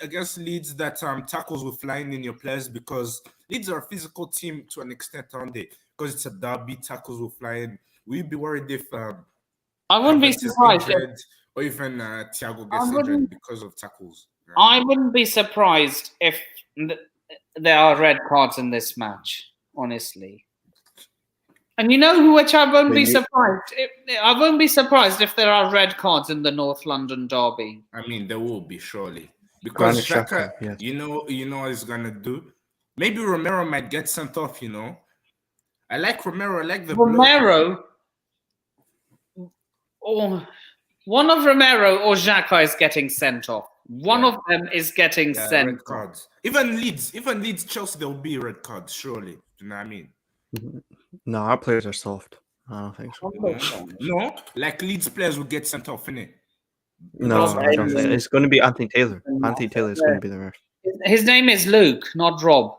against Leeds that tackles will fly in your players? Because Leeds are a physical team to an extent, aren't they? Because it's a derby, tackles will fly in. Will you be worried if I wouldn't be surprised or even Thiago gets injured because of tackles? I wouldn't be surprised if there are red cards in this match, honestly. And you know which I won't be surprised. I won't be surprised if there are red cards in the North London derby. I mean, there will be surely because Xhaka, yes. you know what he's gonna do. Maybe Romero might get sent off. You know, I like Romero. I like the Romero. Or one of Romero or Xhaka is getting sent off. One of them is getting sent red cards. Even Leeds, Chelsea, there will be red cards. Surely, do you know what I mean? No, our players are soft. I don't think so. No, like Leeds players will get sent off, innit? No, I don't think it's going to be Anthony Taylor. Anthony Taylor is going to be the ref. His name is Luke, not Rob.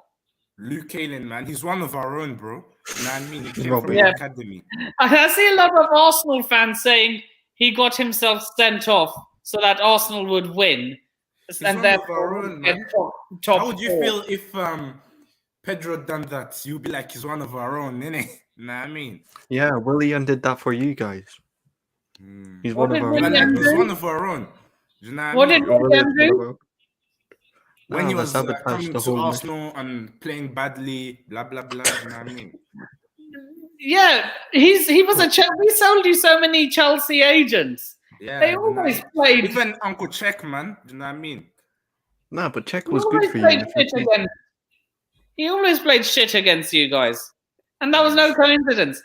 Luke Kalen, man, he's one of our own, bro. You know what I mean? He came from the academy. I see a lot of Arsenal fans saying he got himself sent off so that Arsenal would win. He's and therefore, own, top how would you feel if Pedro done that? You'd be like, he's one of our own, innit? You know what I mean? Yeah, Willian did that for you guys. He's one of our own. He's one of our own. You know what did Willian do? When he was coming to Arsenal and playing badly, blah, blah, blah, you know what I mean? Yeah, he was we sold you so many Chelsea agents. Yeah, they always played. Even Uncle Czech, man. Do you know what I mean? No, but Czech was good for you. He always played shit against you guys, and that was no coincidence.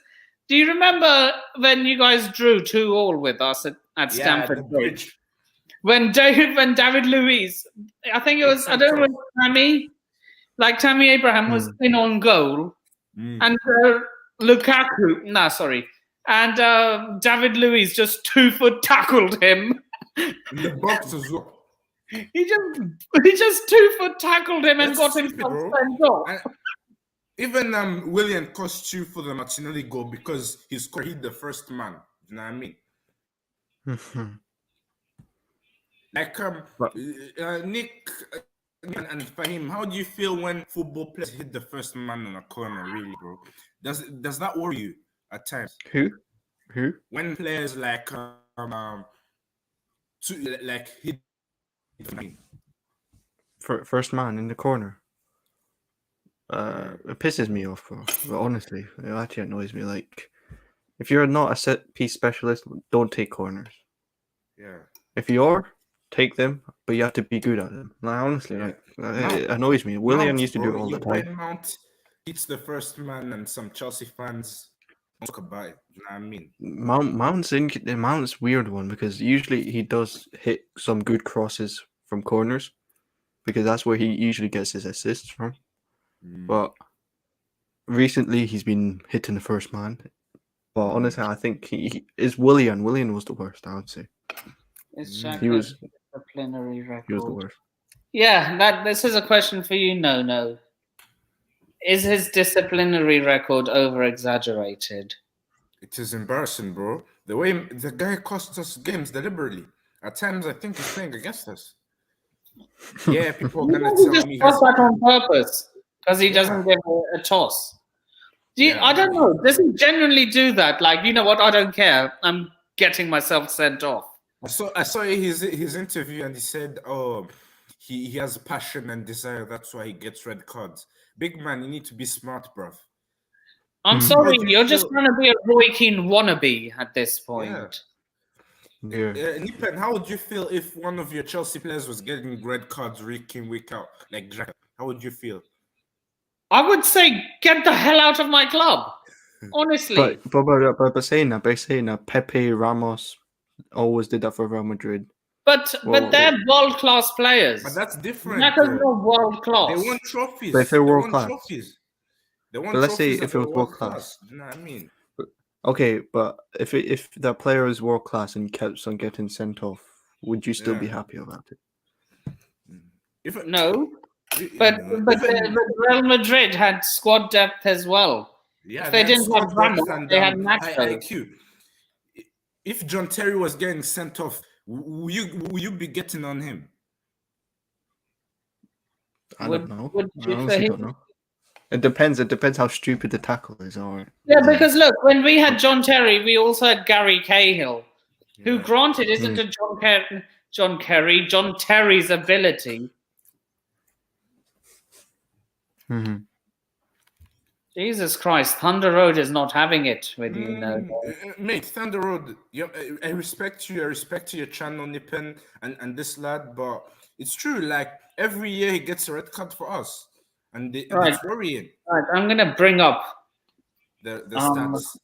Do you remember when you guys drew 2-2 with us at Stamford Bridge? When David Luiz, I think it was, I don't know, Tammy Abraham was in on goal, and Lukaku, and David Luiz just 2-foot tackled him. In the box as well. He just 2-foot tackled him and got himself sent off. Even William cost you for the Martinelli goal because he scored the first man. You know what I mean? Like Nick and Fahim, how do you feel when football players hit the first man on a corner? Really, bro? Does that worry you at times? Who? When players hit. First man in the corner. It pisses me off, bro. But honestly, it actually annoys me. Like, if you're not a set piece specialist, don't take corners. Yeah. If you are, take them, but you have to be good at them. Like, honestly, it annoys me. William used to do it all the time. Mount hits the first man, and some Chelsea fans talk about it. You know what I mean? Mount's weird one because usually he does hit some good crosses from corners because that's where he usually gets his assists from. But recently he's been hitting the first man. But honestly, I think he is Willian. Willian was the worst, I would say. He was disciplinary record. He was the worst. Yeah, this is a question for you, No. Is his disciplinary record over-exaggerated? It is embarrassing, bro. The way the guy costs us games deliberately. At times, I think he's playing against us. Yeah, people are gonna He tell just me does he's that on purpose because he Yeah. doesn't give a toss. Yeah, I don't know. Does he genuinely do that? Like, you know what? I don't care. I'm getting myself sent off. I saw his interview and he said, "Oh, he has passion and desire. That's why he gets red cards." Big man, you need to be smart, bruv. I'm Mhm. sorry, How do you you're just feel- trying to be a Roy Keane wannabe at this point. Yeah. Nipen, how would you feel if one of your Chelsea players was getting red cards week in, week out? Like Jack, how would you feel? I would say, get the hell out of my club. Honestly. But saying that, Pepe, Ramos always did that for Real Madrid. But they're world-class players. But that's different, Xhaka's though. not world-class. They won trophies. But if they're They world won class. trophies. They won But let's say trophies if and it they was were world world class. class. Do you know what I mean? Okay, but if the player is world class and keeps on getting sent off, would you still be Yeah. happy about it? If No. But Real Madrid had squad depth as well. yeah, If they didn't squad have Ramos, depth and, they had high Nacho. IQ. If John Terry was getting sent off, will you be getting on him? I Would- don't know. would I you honestly say- don't know. It depends. It depends how stupid the tackle is. Or Yeah, because look, when we had John Terry, we also had Gary Cahill, who, Yeah. granted, isn't a John Terry's ability. Mhm. Jesus Christ, Thunder Road is not having it with you, no. Mate, Thunder Road, I respect you. I respect your channel, Nippen, and this lad, but it's true. Like every year, he gets a red card for us, and Right. it's worrying. Right, I'm going to bring up The Um, stats.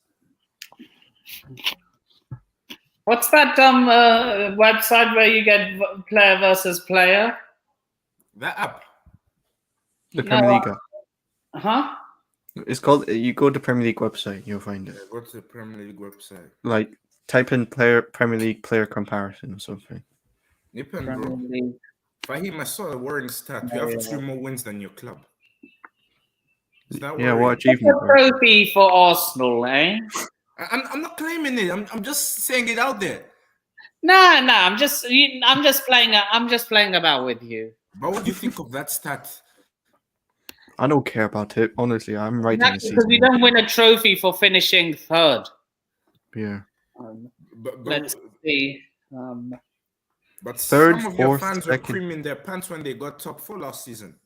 what's that website where you get player versus player? That app. The No, Premier League. Huh? It's called. You go to Premier League website, you'll find it. Go to the Premier League website. Like type in Premier League player comparison or something. Nippen, Premier bro. League. Fahim, I saw a worrying stat. You have 2 more wins than your club. Is that Yeah, what worrying? achievement, A bro? trophy for Arsenal, eh? I'm not claiming it. I'm just saying it out there. No, I'm just playing about with you. But what do you think of that stat? I don't care about it. Honestly, I'm writing the Exactly, because season. we don't win a trophy for finishing third. Yeah. But Let's see. But Third, some of your fourth, fans were second. creaming their pants when they got top 4 last season.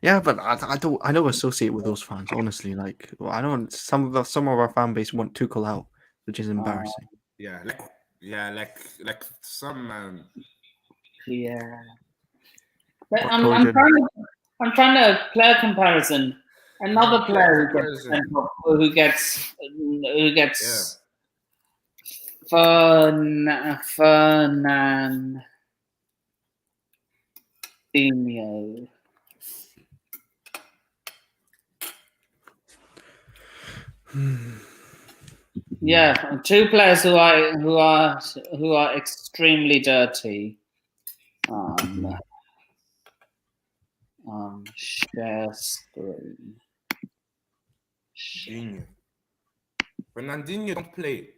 Yeah, but I don't associate with those fans. Honestly, like I don't. Some of our fan base want Tuchel out, which is embarrassing. Yeah, like some. Yeah. What I'm Trojan? trying to player comparison. Another player comparison. who gets Fernandinho. Yeah, 2 players who are extremely dirty. Share screen. Fernandinho don't play.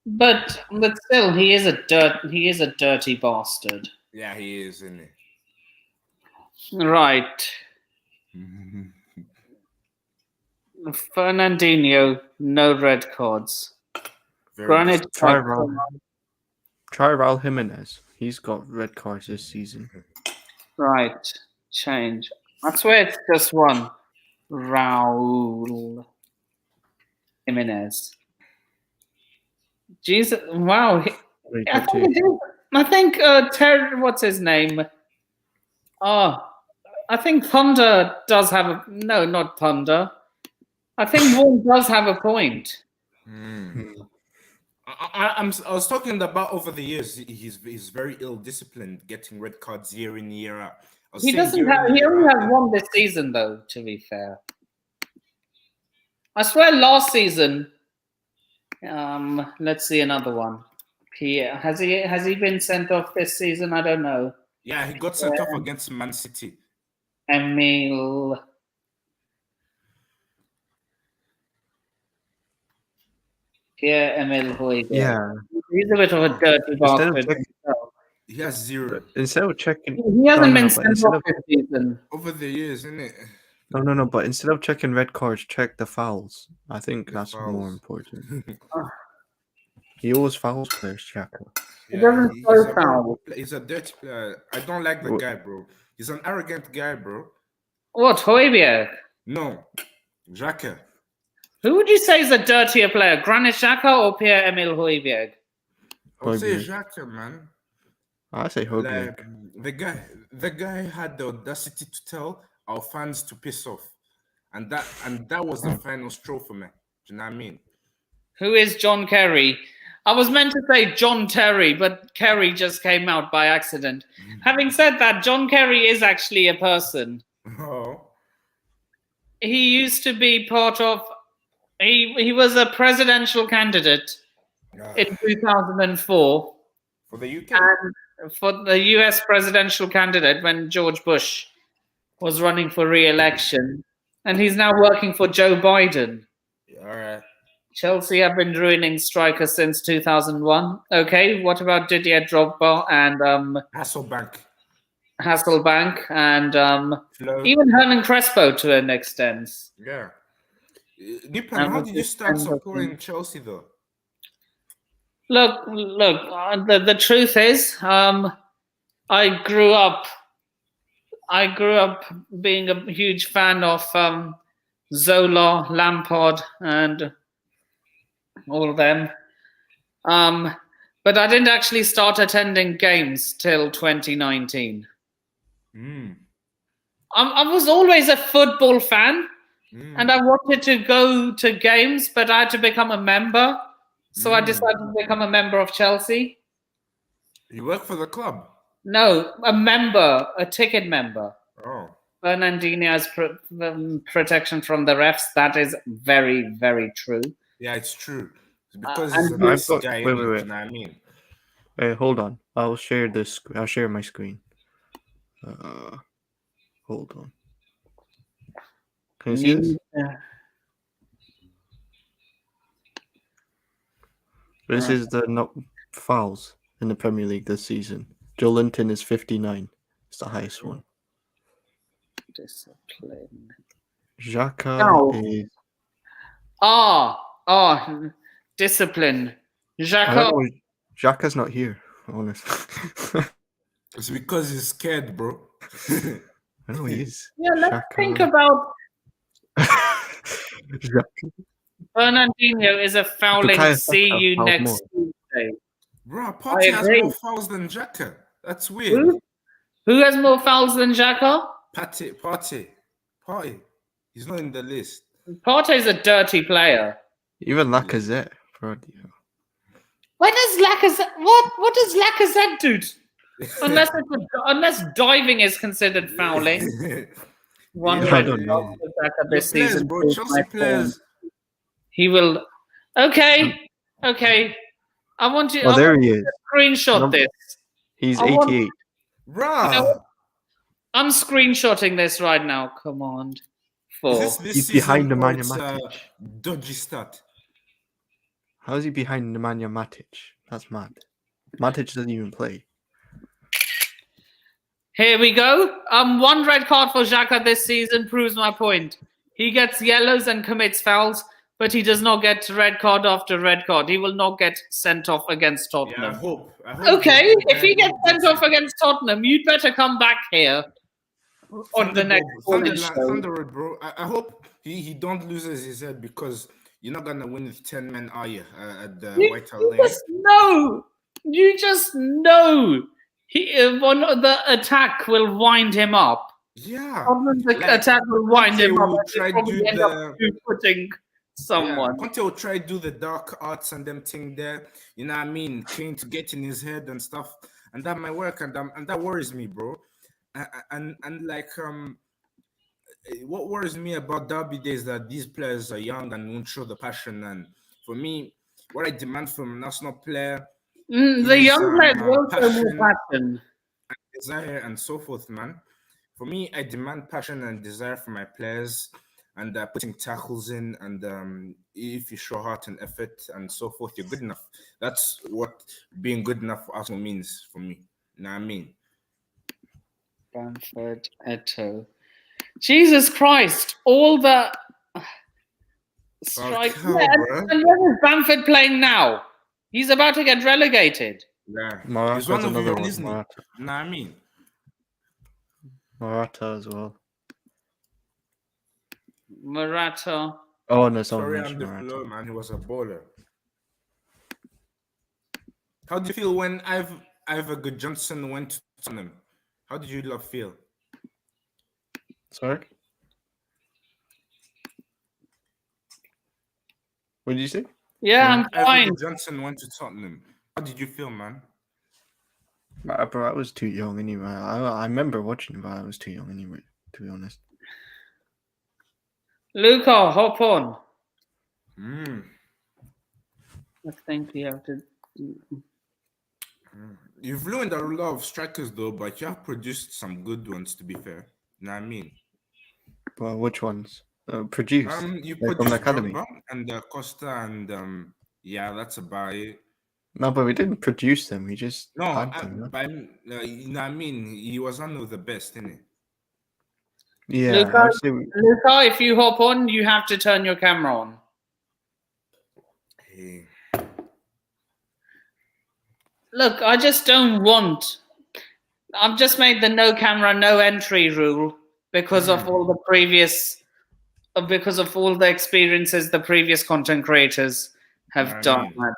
But still, he is a dirty bastard. Yeah, he is, isn't he? Right. Fernandinho, no red cards. Granted, Try Raul Jimenez. He's got red cards this season. right. Change. I swear it's just one. Raul Jimenez. Jesus! Wow. I think Terry. What's his name? Oh, I think Thunder does have a no, not Thunder. I think Vaughan does have a point. I was talking about over the years. He's very ill-disciplined, getting red cards year in year out. He doesn't have. He only has one this season, though. To be fair, I swear last season. Let's see another one. Has he been sent off this season? I don't know. Yeah, he got sent off against Man City. Emil. Pierre-Emile Højbjerg. Yeah. He's a bit of a dirty Instead of bastard checking, himself. He has 0 instead of checking, He hasn't been but sent instead off of this season. over the years, isn't it? no, but instead of checking red cards, check the fouls. I think The that's more fouls. important. He always fouls players, Xhaka. He doesn't he's throw a foul. horrible player. He's a dirty player. I don't like the Wha- guy, bro. He's an arrogant guy, bro. What, Højbjerg? No, Xhaka. Who would you say is a dirtier player, Granit Xhaka or Pierre-Emile Højbjerg? I would say Højbjerg. Xhaka, man. I say Højbjerg. Like, the guy had the audacity to tell our fans to piss off, and that was the final straw for me. Do you know what I mean? Who is John Kerry? I was meant to say John Terry, but Kerry just came out by accident. Having said that, John Kerry is actually a person. Oh, He used to be part of. He was a presidential candidate in 2004, for the UK. and for the US presidential candidate when George Bush was running for re-election, and he's now working for Joe Biden. All right. Chelsea have been ruining strikers since 2001. Okay, what about Didier Drogba and Hasselbank. Hasselbank and Flo. even Hernan Crespo to an extent? Yeah. Nipan, how did you start supporting Chelsea though? Look. The truth is, I grew up being a huge fan of Zola, Lampard, and all of them. But I didn't actually start attending games till 2019. I was always a football fan, and I wanted to go to games, but I had to become a member. So I decided to become a member of Chelsea. You work for the club? No, a member, a ticket member. Oh. Fernandinho has protection from the refs. That is very, very true. Yeah, it's true. It's because and he's a nice guy. wait. You know what I mean? Hold on. I'll share this. I'll share my screen. Hold on. Can you see this? This is the fouls in the Premier League this season. Joe Linton is 59. It's the highest one. Discipline. Xhaka is... Discipline. Xhaka's not here, honestly. It's because he's scared, bro. I know he is. Yeah, let's Xhaka. think about Xhaka. Fernandinho is a fouling. Bukayo See Saka you fouled next more. Tuesday. Bro, Partey has agree. more fouls than Xhaka. That's weird. Who has more fouls than Xhaka? Partey. He's not in the list. Partey is a dirty player. Even Lacazette. What does Lacazette do? Unless diving is considered fouling. I don't know. This Players, season, bro. Chelsea players. He will. Okay. I want you. Oh, there he is. Screenshot this. He's I want- 88. Bruh. I'm screenshotting this right now. Come on. Is this He's season behind or Nemanja it's a Matic. dodgy stat? How is he behind Nemanja Matic? That's mad. Matic doesn't even play. Here we go. One red card for Xhaka this season proves my point. He gets yellows and commits fouls, but he does not get red card after red card. He will not get sent off against Yeah, Tottenham. I hope. Okay, if he gets sent off against Tottenham, you'd better come back here on the next Thunderbird, bro. I hope he don't lose his head because you're not gonna win with 10 men, are you? At the White Hart Lane. You just know. The attack will wind him up. Yeah. The attack will wind him up. will And try he'll probably do end up putting someone. Conte will try to do the dark arts and them thing there. You know what I mean? Trying to get in his head and stuff, and that might work, and that worries me, bro. And like what worries me about Derby Day is that these players are young and won't show the passion. And for me, what I demand from a national player, the young players will show more passion, passion, desire, and so forth, man. For me, I demand passion and desire for my players. and putting tackles in, and if you show heart and effort and so forth, you're good enough. That's what being good enough for Arsenal means for me. You know what I mean? Bamford, Eto'o. Jesus Christ! All the strike. Cow, Yeah, bro. and where is Bamford playing now? He's about to get relegated. Yeah, he's Morata's one of another your one. isn't he? You know what I mean? Morata as well. Morata. Oh no, someone Sorry, mentioned I'm the Morata. flow, man. He was a baller. How do you feel when Ivor Good Johnson went to Tottenham? How did you love feel? Sorry? What did you say? Yeah, I'm Ivor fine. Good Johnson went to Tottenham. How did you feel, man? Bro, I was too young anyway. I remember watching it, but I was too young anyway, to be honest. Luca, hop on. Mm. I think you have to. You've ruined a lot of strikers, though, but you have produced some good ones, to be fair. You know what I mean? But which ones? Produced? You Like from the produced academy? Drogba and Costa, and yeah, that's about it. No, but we didn't produce them. We just No, had them. No? you know what I mean? He was one of the best, innit? Yeah, Luca, I would say Luca, if you hop on, you have to turn your camera on. Hey. Look, I just don't want. I've just made the no camera, no entry rule because of all the previous, because of all the experiences the previous content creators have I done. mean.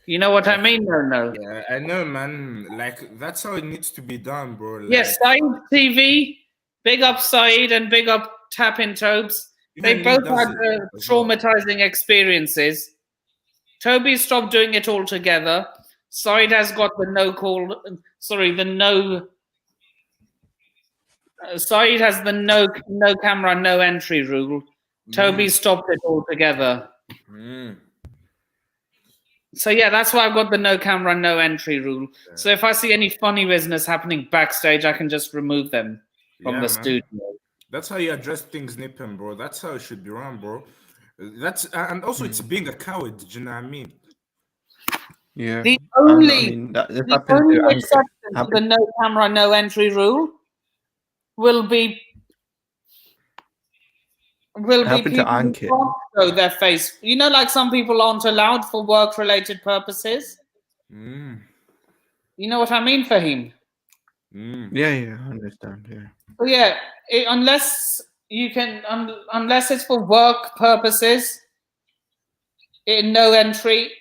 You know what I mean? No. Yeah, I know, man. Like, that's how it needs to be done, bro. Like, Yes, Saeed TV, big up Saeed and big up Tap-In Tobes. They even Lee both does had it as well. traumatizing experiences. Toby stopped doing it altogether. Saeed has got the no call. Sorry, the no. Saeed has the no camera, no entry rule. Toby stopped it altogether. Mm. So yeah, that's why I've got the no camera, no entry rule. Yeah. So if I see any funny business happening backstage, I can just remove them from Yeah, the man. studio. That's how you address things, Nippon, bro. That's how it should be run, bro. That's and also it's being a coward. Do you know what I mean? yeah. The I only mean, this the happened only to Anke. exception to the no camera, no entry rule will be happened to people who Anke. can't show their face. You know, like some people aren't allowed for work-related purposes. Mm. You know what I mean, Fahim? Mm. Yeah, I understand. Yeah. So yeah, unless you can, unless it's for work purposes, no entry.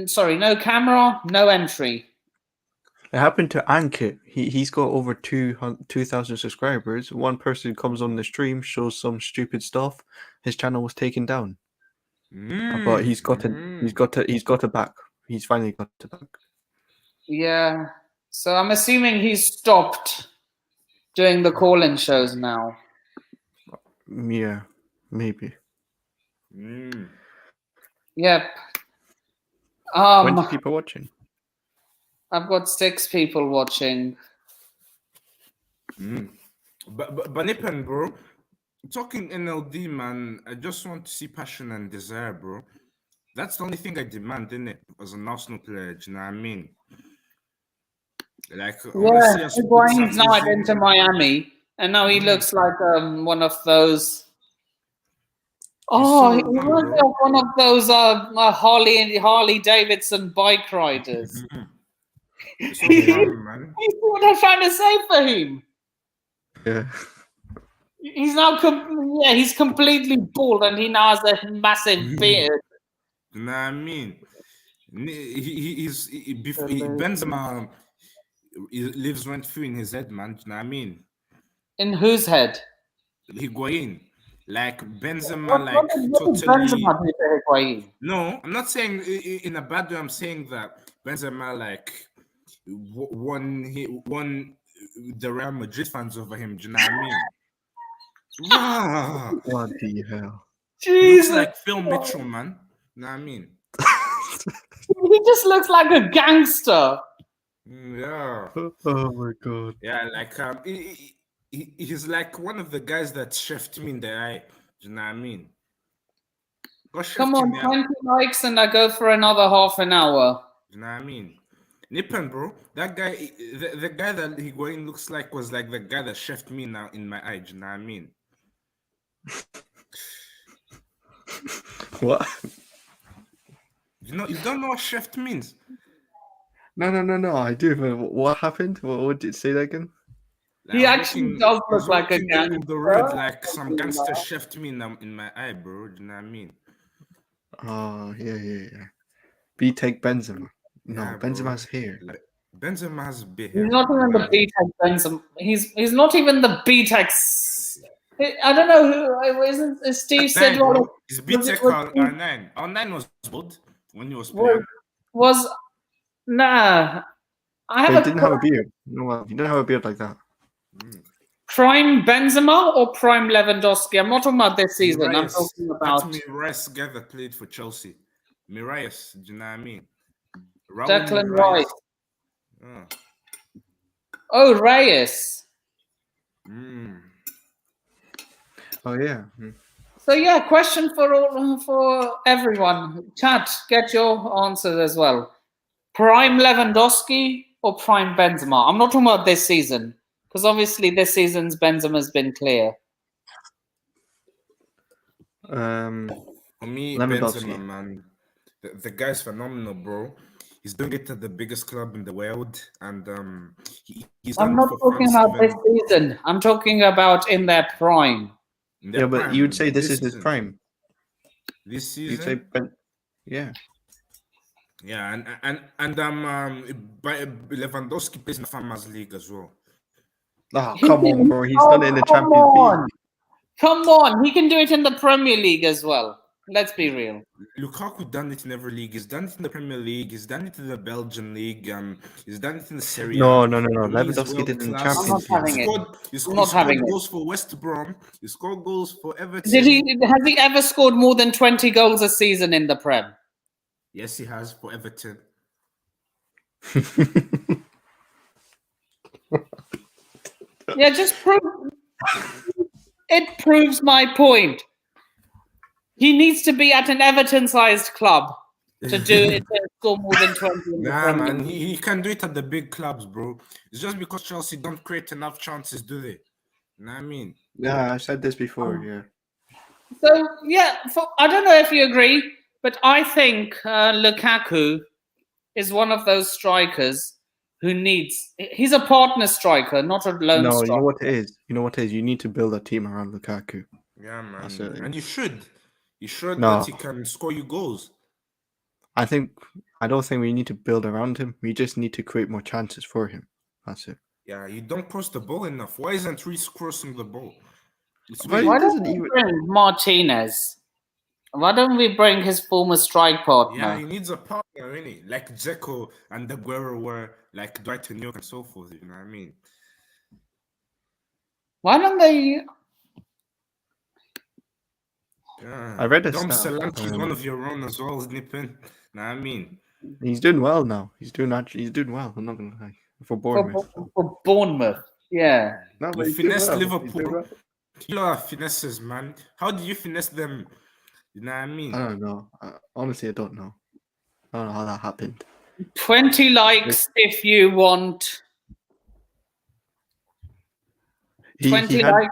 Sorry, no camera, no entry. It happened to Ankit. He's got over 2,000 subscribers. One person comes on the stream, shows some stupid stuff. His channel was taken down. But he's got it back. He's finally got it back. Yeah. So I'm assuming he's stopped doing the call-in shows now. Yeah, maybe. Mm. Yep. 20 people watching. I've got 6 people watching. Mm. But Nippon, bro, talking NLD, man, I just want to see passion and desire, bro. That's the only thing I demand, innit? As an Arsenal player, do you know what I mean? Like, I want to see us put Higuain's now at something Inter Miami, and now he looks like one of those. Oh, he reminds me of one of those Harley Davidson bike riders. So fun, man. You see what I'm trying to say for him? Yeah. He's now he's completely bald, and he now has a massive beard. You know what I mean? Benzema lives rent free in his head, man. Do you know what I mean? In whose head? Higuain. Like Benzema, What like did totally. Benzema do to Higuain? No, I'm not saying in a bad way. I'm saying that Benzema like won the Real Madrid fans over him. Do you know what I mean? Rah! What the hell? He looks like Phil Mitchell, man. You know what I mean? He just looks like a gangster. Yeah. Oh my god. Yeah, like he's like one of the guys that chefed me in the eye. Do you know what I mean? Got Come shifting on, there. 20 likes and I go for another half an hour. Do you know what I mean? Nippon, bro. That guy, the guy that he going looks like was like the guy that chefed me now in my eye. Do you know what I mean? What? You don't know what chefed means? No. I do. But what happened? What did it say that again? He actually does I was look like a walking down the road gangster. like some gangster chefed me in my eye, bro. Do you know what I mean? Oh, yeah. B-Tech Benzema. No, Yeah, Benzema's bro. here. Like, Benzema has big He's hair. not even the B-Tech Benzema. He's not even the B-Tech. I don't know who. Isn't Steve said R9, what? bro. It's B-Tech was- R9. R9 was bold when he was playing. Was nah. I But have he a didn't have a beard. No, he didn't have a beard like that. prime Benzema or prime Lewandowski. I'm not talking about this season. I'm Mirai's. talking That's about Mirai's guy that played for Chelsea. Mirai's, do you know what I mean? Raul Declan Mirai's. Rice. Oh. Oh, Reyes. Oh yeah. So yeah, question for everyone. Chat, get your answers as well. Prime Lewandowski or prime Benzema? I'm not talking about this season because obviously this season's Benzema's been clear. For me, Lewandowski. Benzema, man, the guy's phenomenal, bro. He's doing it at the biggest club in the world, and he's I'm done not for talking France about this season. I'm talking about in their prime. in their Yeah, but prime, you'd say this is his season. prime. This You'd say, season, yeah. yeah, and Lewandowski plays in the Farmers League as well. Oh, come on, bro. He's done it in the Champions League. Come on, he can do it in the Premier League as well. Let's be real. Lukaku done it in every league. He's done it in the Premier League. He's done it in the Belgian league. He's done it in the Serie A. No. For me, he's Lewandowski did it in the world-class. I'm not Champions having League. it. He I'm not scored having it. goals for West Brom. He scored goals for Everton. Has he ever scored more than 20 goals a season in the Prem? Yes, he has for Everton. Yeah, just prove it proves my point. He needs to be at an Everton-sized club to do it to score more than 20 in the Nah, Premier man, League. he can do it at the big clubs, bro. It's just because Chelsea don't create enough chances, do they? You know what I mean? Yeah, I said this before. Yeah. So yeah, I don't know if you agree, but I think Lukaku is one of those strikers who needs. He's a partner striker, not a lone No, striker. you know what it is. You need to build a team around Lukaku. Yeah, man. That's it. And you should. You should No. that he can score you goals. I don't think we need to build around him. We just need to create more chances for him. That's it. Yeah, you don't cross the ball enough. Why isn't Reece crossing the ball? It's But weird. Why he don't doesn't we even. bring Martinez? Why don't we bring his former strike partner? Yeah, he needs a partner, really. Like Dzeko and Aguero were like Dwight and York and so forth. You know what I mean? Why don't they? Yeah. I read a Dom stat. Solanke's one of your own as well, Nippon. Know what I mean? He's doing well now. He's doing well. I'm not gonna lie. For Bournemouth. For Bournemouth, yeah. No, but You he's doing finessed well. He's doing Liverpool. well. You lot are finesses, man. How do you finesse them? You know what I mean? I don't know. Honestly, I don't know. I don't know how that happened. 20 likes if you want. 20 likes.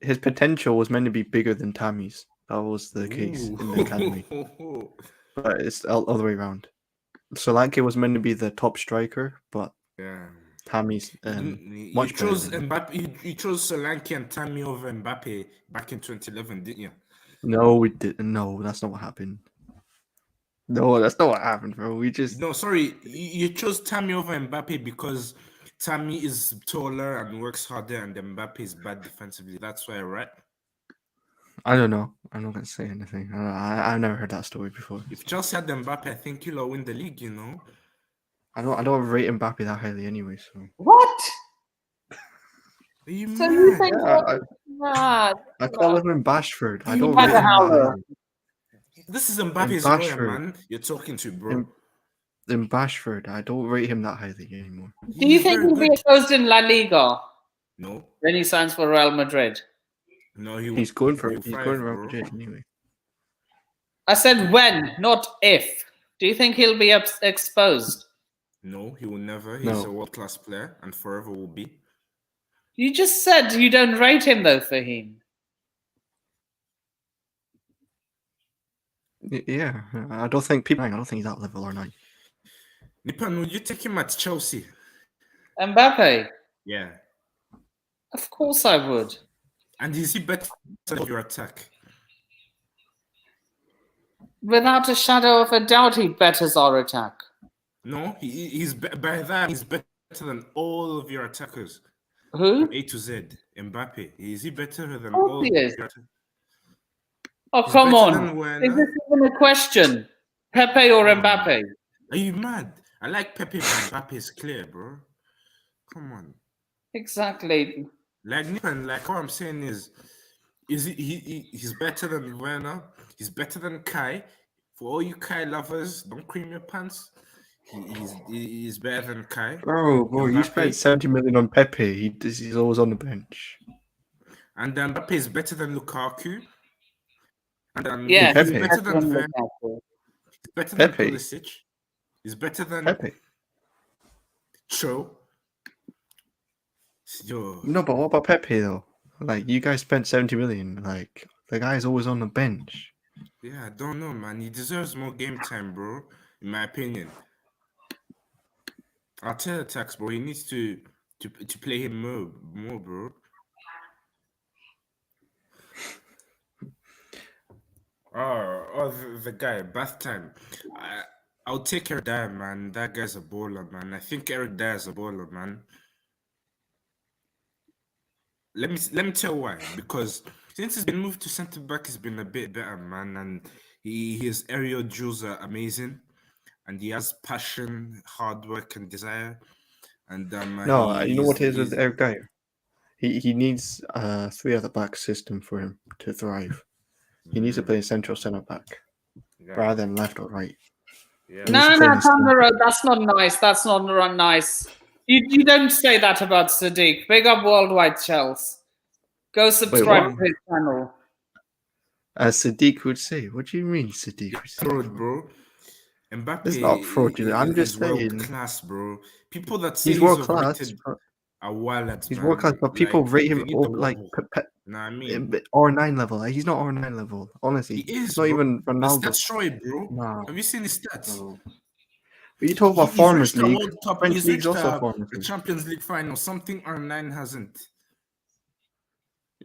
His potential was meant to be bigger than Tammy's. That was the case in the academy. But it's the other way around. Solanke was meant to be the top striker, but Yeah. Tammy's You much better chose than him. Mbappe. You chose Solanke and Tammy over Mbappe back in 2011, didn't you? No, we didn't. No, that's not what happened. No, that's not what happened, bro. We just No, sorry. You chose Tammy over Mbappe because Tammy is taller and works harder, and Mbappe is bad defensively. That's why, right? I don't know. I'm not gonna say anything. I've never heard that story before. If Chelsea had Mbappe, I think you'll win the league. You know. I don't rate Mbappe that highly anyway. So What? Are you So you mad? think yeah, I call him Bashford. I don't Had rate a him that howler. highly. This is Mbappe's Bashford. lawyer, man. You're talking to, bro. In Bashford, I don't rate him that highly anymore. Do you He's think very he'll be good. exposed in La Liga No. when he signs for Real Madrid? No, He's going for he'll he's thrive, going for Real bro. Madrid anyway. I said when, not if. Do you think he'll be exposed? No, he will never. He's No. a world-class player and forever will be. You just said you don't rate him though, Fahim. Yeah, I don't think people. I don't think he's that level or 9. Nipan, would you take him at Chelsea? Mbappe? Yeah. Of course I would. And is he better than your attack? Without a shadow of a doubt, he betters our attack. No, by that he's better than all of your attackers. Who? From A to Z. Mbappe. Is he better than Of all course of he is. your attackers? Oh, He's come better on. than Werner. Is this even a question? Pepe or Mbappe? Are you mad? I like Pepe, but Mbappe is clear, bro. Come on. Exactly. Like Nipan, like what I'm saying is he's better than Werner. He's better than Kai. For all you Kai lovers, don't cream your pants. He's better than Kai. Bro, you Mbappe. spent 70 million on Pepe. He's always on the bench. And Mbappe is better than Lukaku. And Yeah, he's Pepe. better than Werner. Lukaku. He's better than Pepe. Pulisic. He's better than Pepe. Cho. Yo. No, but what about Pepe though? Like, you guys spent 70 million. Like, the guy's always on the bench. Yeah, I don't know, man. He deserves more game time, bro. In my opinion. I'll tell the tax, bro. He needs to play him more, bro. The guy, bath time. I'll take Eric Dyer, man. That guy's a baller, man. I think Eric Dyer's a baller, man. Let me tell why. Because since he's been moved to centre back, he's been a bit better, man. And his aerial duels are amazing, and he has passion, hard work, and desire. And No, you know what it is with Eric Dyer? He needs a 3 at the back system for him to thrive. He needs to play central centre back rather than left or right. Yeah. No, down the road. That's not nice. That's not nice. You don't say that about Sadiq. Big up Worldwide Chels. Go subscribe to his channel. As Sadiq would say. What do you mean, Sadiq would say? Fraud, bro. Mbappe it's not fraud, I'm just saying. World class, bro. People that say he's world class. A wallet, he's world class, but people rate him like I mean, R9 level. Like, he's not R9 level. Honestly, he is. It's not even Ronaldo. That's Troy, bro. No. Have you seen his stats? No. But you talk about Farmers League. French League's also Farmers the League. Champions League final. Something R9 hasn't.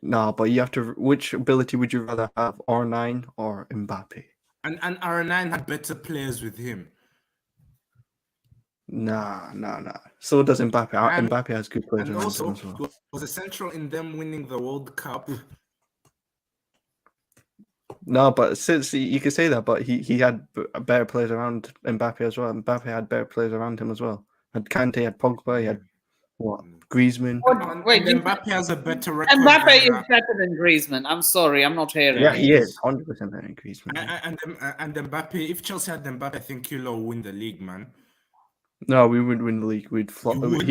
No, but you have to. Which ability would you rather have, R9 or Mbappe? And R9 had better players with him. Nah. So does Mbappe. Mbappe has good players and around also, him as well. He was essential in them winning the World Cup. No, but since you can say that, but he had better players around Mbappe as well. Mbappe had better players around him as well. Had Kante, had Pogba, he had Griezmann. Wait, Mbappe has a better record. Mbappe is better than Griezmann. I'm sorry, I'm not hearing. Yeah, he is 100% better than Griezmann. And Mbappe, if Chelsea had Mbappe, I think he'll win the league, man. No, we wouldn't win the league. He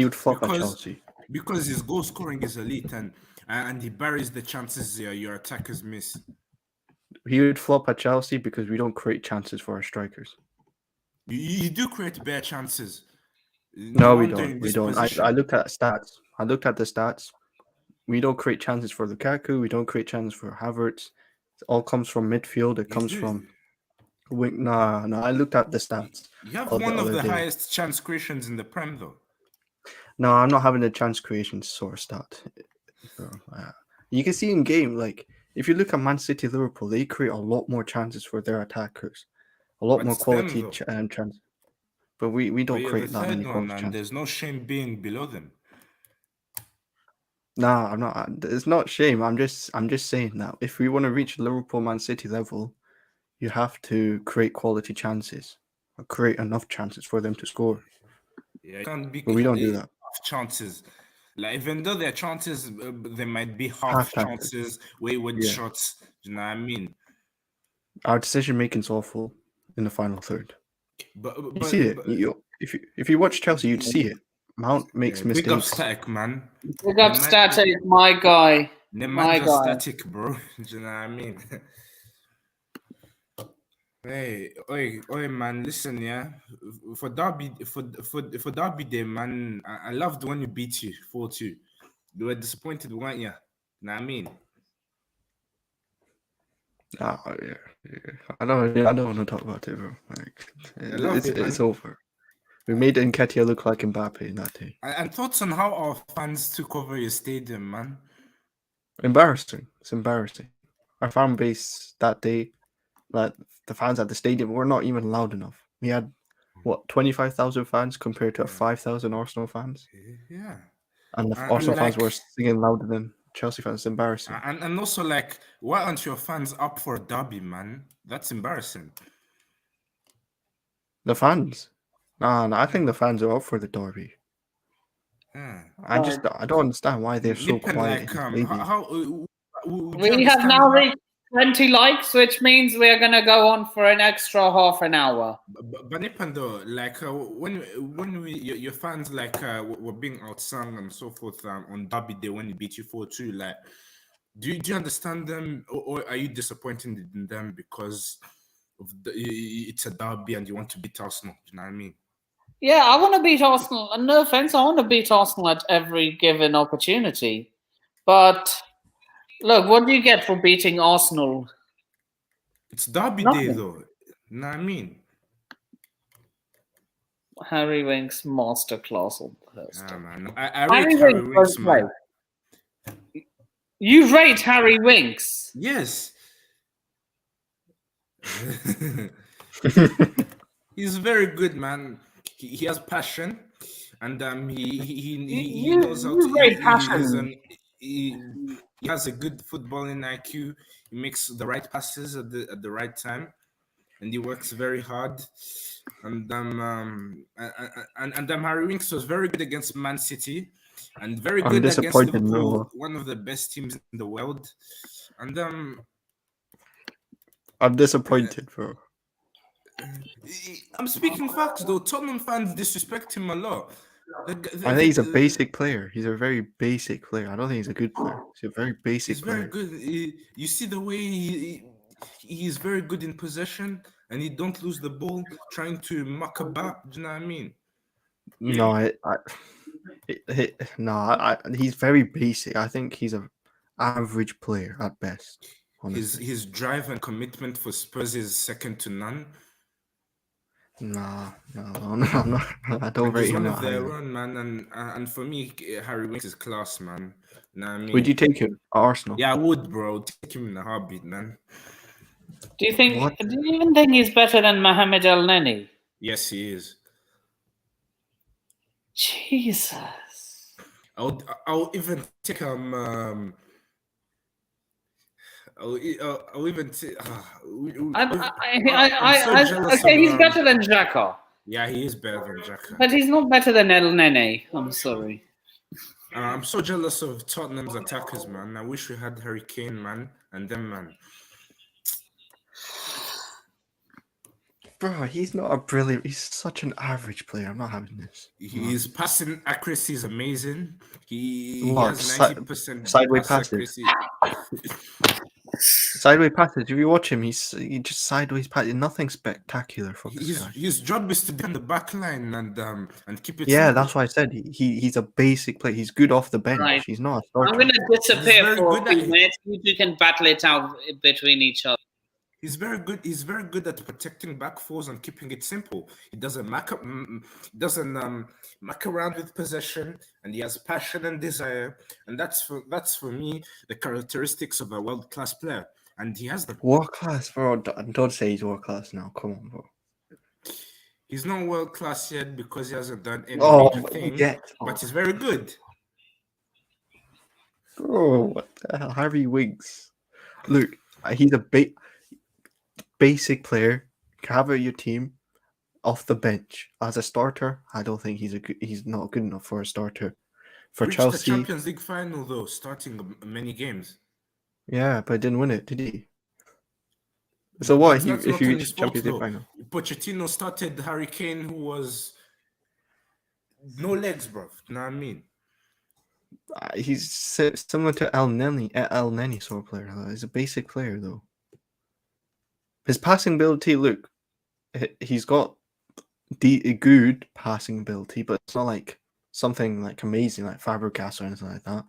would flop at Chelsea because his goal scoring is elite and he buries the chances your attackers miss. He would flop at Chelsea because we don't create chances for our strikers. You do create bare chances. No, we don't. We don't. I looked at stats. I looked at the stats. We don't create chances for Lukaku. We don't create chances for Havertz. It all comes from midfield. It comes from wing. No. I looked at the stats. You have one of the highest chance creations in the Prem, though. No, I'm not having a chance creation sort of stat. You can see in game, like, if you look at Man City, Liverpool, they create a lot more chances for their attackers. A lot more quality chances. But we don't create that many quality chances. There's no shame being below them. Nah, I'm not. It's not shame. I'm just saying that if we want to reach Liverpool, Man City level, you have to create quality chances or create enough chances for them to score. Yeah, but we don't do that. Chances, like even though they're chances, they might be half chances, wayward shots. Do you know what I mean? Our decision making is awful in the final third. But you see it. If you watch Chelsea, you'd see it. Mount makes mistakes. Big up Static, man. Big up Static, my guy. My Nemanja God. static, bro. Do you know what I mean? Hey, oi, man, listen, yeah. For Derby Day, man, I loved when you beat you 4-2. You were disappointed, weren't you? Know what I mean? Oh, yeah. I don't want to talk about it, bro. Like, I love it, it's man. over. We made Nketiah look like Mbappe in that day. And thoughts on how our fans took over your stadium, man? Embarrassing. It's embarrassing. Our fan base that day, like the fans at the stadium, were not even loud enough. We had 25,000 fans compared to 5,000 Arsenal fans, Yeah. and the And Arsenal fans like, were singing louder than Chelsea fans. It's embarrassing. and also like, why aren't your fans up for a derby, man? That's embarrassing. The fans, nah, I think the fans are up for the derby. Yeah. I don't understand why they're so Nippon, quiet like, in the stadium. We have now reached 20 likes, which means we're going to go on for an extra half an hour. But Nippon though, like when we your fans like were being outsung and so forth on Derby Day when they beat you 4-2, like do you understand them, or are you disappointed in them because of it's a derby and you want to beat Arsenal? Do you know what I mean? Yeah, I want to beat Arsenal. And no offense, I want to beat Arsenal at every given opportunity. But look, what do you get for beating Arsenal? It's Derby Day Nothing. though. You know what I mean? Harry Winks masterclass on Thursday. Yeah, man. I rate Harry Winks, man. You rate Harry Winks? Yes. He's very good, man. He has passion, and he knows how to. rate passion. He has a good footballing IQ. He makes the right passes at the right time, and he works very hard. And Harry Winks was very good against Man City, and very I'm good against disappointed, Liverpool, Noah. one of the best teams in the world. And I'm disappointed, bro. I'm speaking facts though. Tottenham fans disrespect him a lot. I think he's a basic player. He's a very basic player. I don't think he's a good player. He's a very basic He's player. very good. You see the way he's very good in possession, and he don't lose the ball trying to muck about. Do you know what I mean? No, he's very basic. I think he's an average player at best. Honestly. His drive and commitment for Spurs is second to none. No, I'm not. I don't And rate he's him one that of their highly. own, man. And for me, Harry Winks is class, man. You know what I mean? Would you take him at Arsenal? Yeah, I would, bro. Take him in a heartbeat, man. Do you think? What? Do you even think he's better than Mohamed El Neni? Yes, he is. Jesus. I'll even take I'll even take. Okay, he's better than Xhaka. Yeah, he is better than Xhaka. But he's not better than El Nene. I'm sorry. I'm so jealous of Tottenham's attackers, man. I wish we had Harry Kane, man, and them, man. Bro, he's not a brilliant. He's such an average player. I'm not having this. His passing accuracy is amazing. He What? has 90% Sideways pass passes? accuracy. Sideways passes. If you watch him, he just sideways passes. Nothing spectacular from this guy. His job is to be on the back line and keep it. Yeah, simple. that's why I said he's a basic player. He's good off the bench. Right. He's not a starter. I'm going to disappear for a good few at- minutes. You two can battle it out between each other. He's very good. He's very good at protecting back fours and keeping it simple. He doesn't muck around with possession, and he has passion and desire, and that's for me the characteristics of a world-class player. And he has the World class, bro. Don't say he's world class now. Come on, bro. He's not world-class yet because he hasn't done any Oh, major thing, but he's very good. Bro, what the hell? Harry Winks. Look, he's a basic player. Cover your team off the bench as a starter. I don't think he's not good enough for a starter. For Reached Chelsea, the Champions League final though, starting many games. yeah, but didn't win it, did he? So what? That's If not you on reach his the Champions League fault, though. final, Pochettino started Harry Kane, who was no legs, bro. You know what I mean? He's similar to El Neni sort of player. He's a basic player though. His passing ability, look, he's got good passing ability, but it's not like something like amazing like Fabregas or anything like that.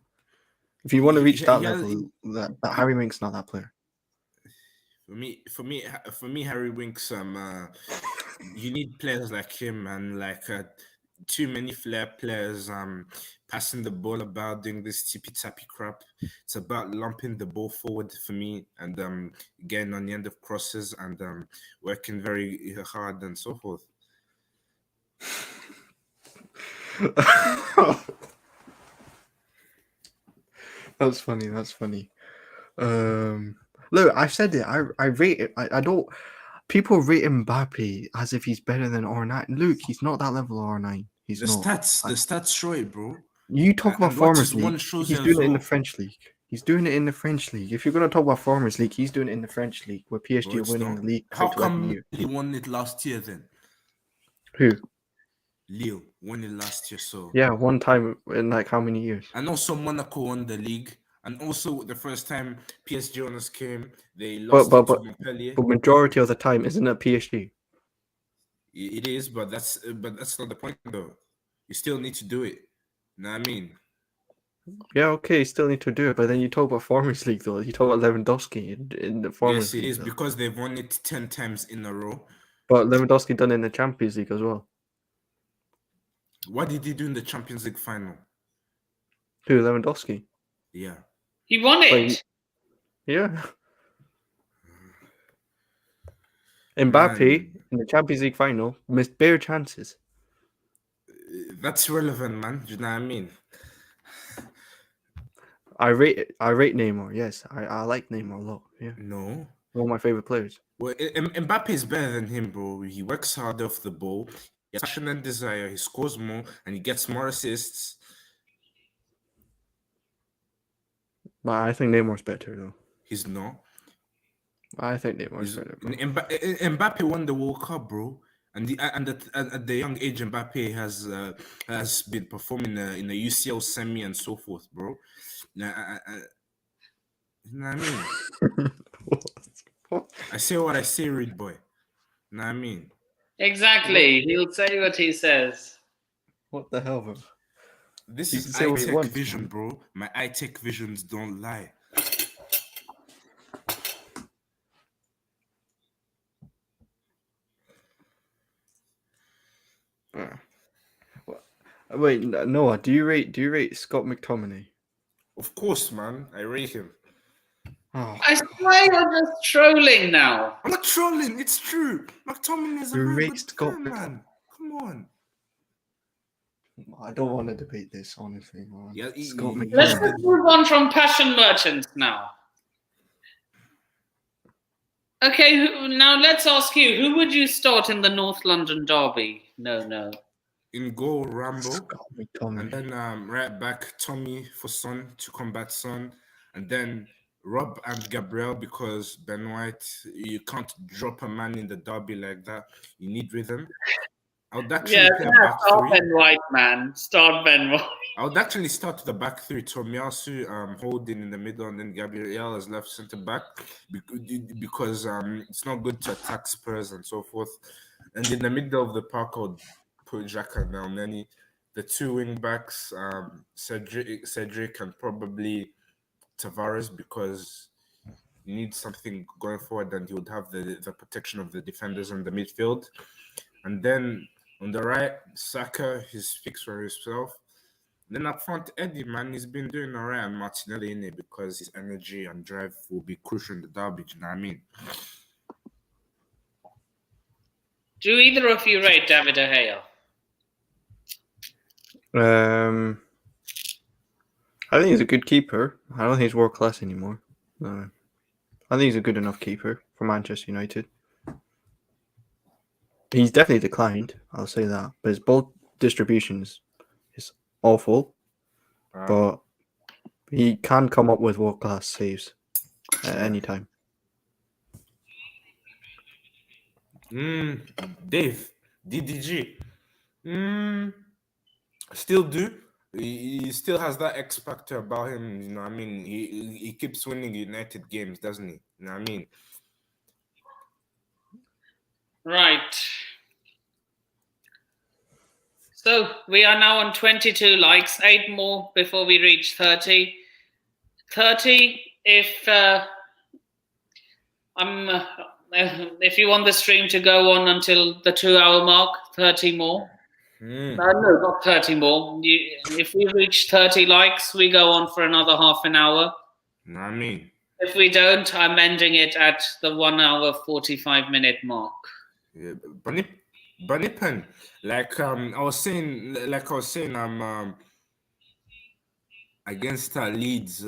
If you want to reach that level, that Harry Winks not that player. For me, Harry Winks. You need players like him, and like too many flair players. Passing the ball about, doing this tippy tappy crap. It's about lumping the ball forward for me, and getting on the end of crosses, and working very hard and so forth. That's funny. That's funny. Look, I've said it. I rate it. I don't. People rate Mbappe as if he's better than R9. Luke, he's not that level of R9. He's The not. stats show it, bro. You talk about And what Farmers is one League. shows He's it doing as it in the well. French league. He's doing it in the French league. If you're gonna talk about Farmers League, he's doing it in the French league, where PSG Bro, are it's winning not. the league. How for 11 come years. he won it last year then? Who? Lille won it last year, so Yeah, one time in like how many years? and also Monaco won the league, and also the first time PSG owners came, they But lost it to Montpellier. majority of the time, isn't it PSG? It is, but that's not the point though. You still need to do it. You know what I mean? Yeah, okay, still need to do it. But then you talk about Farmers League though. You talk about Lewandowski in the Farmers Yes, it League. is though. because they've won it 10 times in a row. But Lewandowski done it in the Champions League as well. What did he do in the Champions League final? Who, Lewandowski? Yeah. He won it. Like, yeah. Mbappe in the Champions League final missed bare chances. That's relevant, man. Do you know what I mean? I rate Neymar. Yes, I like Neymar a lot. Yeah, No. one of my favorite players. Well, Mbappe is better than him, bro. He works hard off the ball. He has passion and desire. He scores more, and he gets more assists. But I think Neymar's better though. He's not. I think Neymar's better, bro. Mbappe won the World Cup, bro. And at the young age, Mbappe has been performing in the UCL semi and so forth, bro. You know what I mean? What? I say what I say, Reed boy. You know what I mean? Exactly. He'll say what he says. What the hell, bro? This You is can say what you high-tech want, vision, man. bro. My high-tech visions don't lie. Wait, Noah, do you rate Scott McTominay? Of course, man. I rate him. Oh, I swear you're just trolling now. I'm not trolling. It's true. McTominay is a You very rate good Scott player, man. Come on. I don't want to debate this, honestly, man. Yeah, Scott Let's McTominay. just move on from passion merchants now. Okay, now let's ask you, who would you start in the North London derby? No. In goal, Rambo. Scott And McTominay. then right back, Tommy for Son to combat Son. And then Rob and Gabriel, because Ben White, you can't drop a man in the derby like that. You need rhythm. I would actually play a back start three. Ben White, man. Start Ben White. I would actually start the back three. Tomiyasu holding in the middle, and then Gabriel as left centre back because it's not good to attack Spurs and so forth. And in the middle of the park, I would put Xhaka and Elneny. The two wing backs, Cedric and probably Tavares, because you need something going forward, and you would have the protection of the defenders in the midfield. And then on the right, Saka, he speaks for himself. Then up front, Eddie, man, he's been doing all right, and Martinelli in it because his energy and drive will be crucial in the derby. You know what I mean? Do either of you rate David De Gea? I think he's a good keeper. I don't think he's world class anymore. I think he's a good enough keeper for Manchester United. He's definitely declined, I'll say that. But his ball distribution is awful. But he can come up with world class saves at any time. Dave, DDG. Still do. he still has that X factor about him. You know what I mean? He keeps winning United games, doesn't he? You know what I mean? Right. So we are now on 22 likes, 8 more before we reach 30. 30, if you want the stream to go on until the 2-hour mark, 30 more. No, not 30 more. If we reach 30 likes, we go on for another half an hour. You know what I mean? If we don't, I'm ending it at the 1 hour 45-minute mark. Yeah, Bunny Pen. Like I was saying, against Leeds,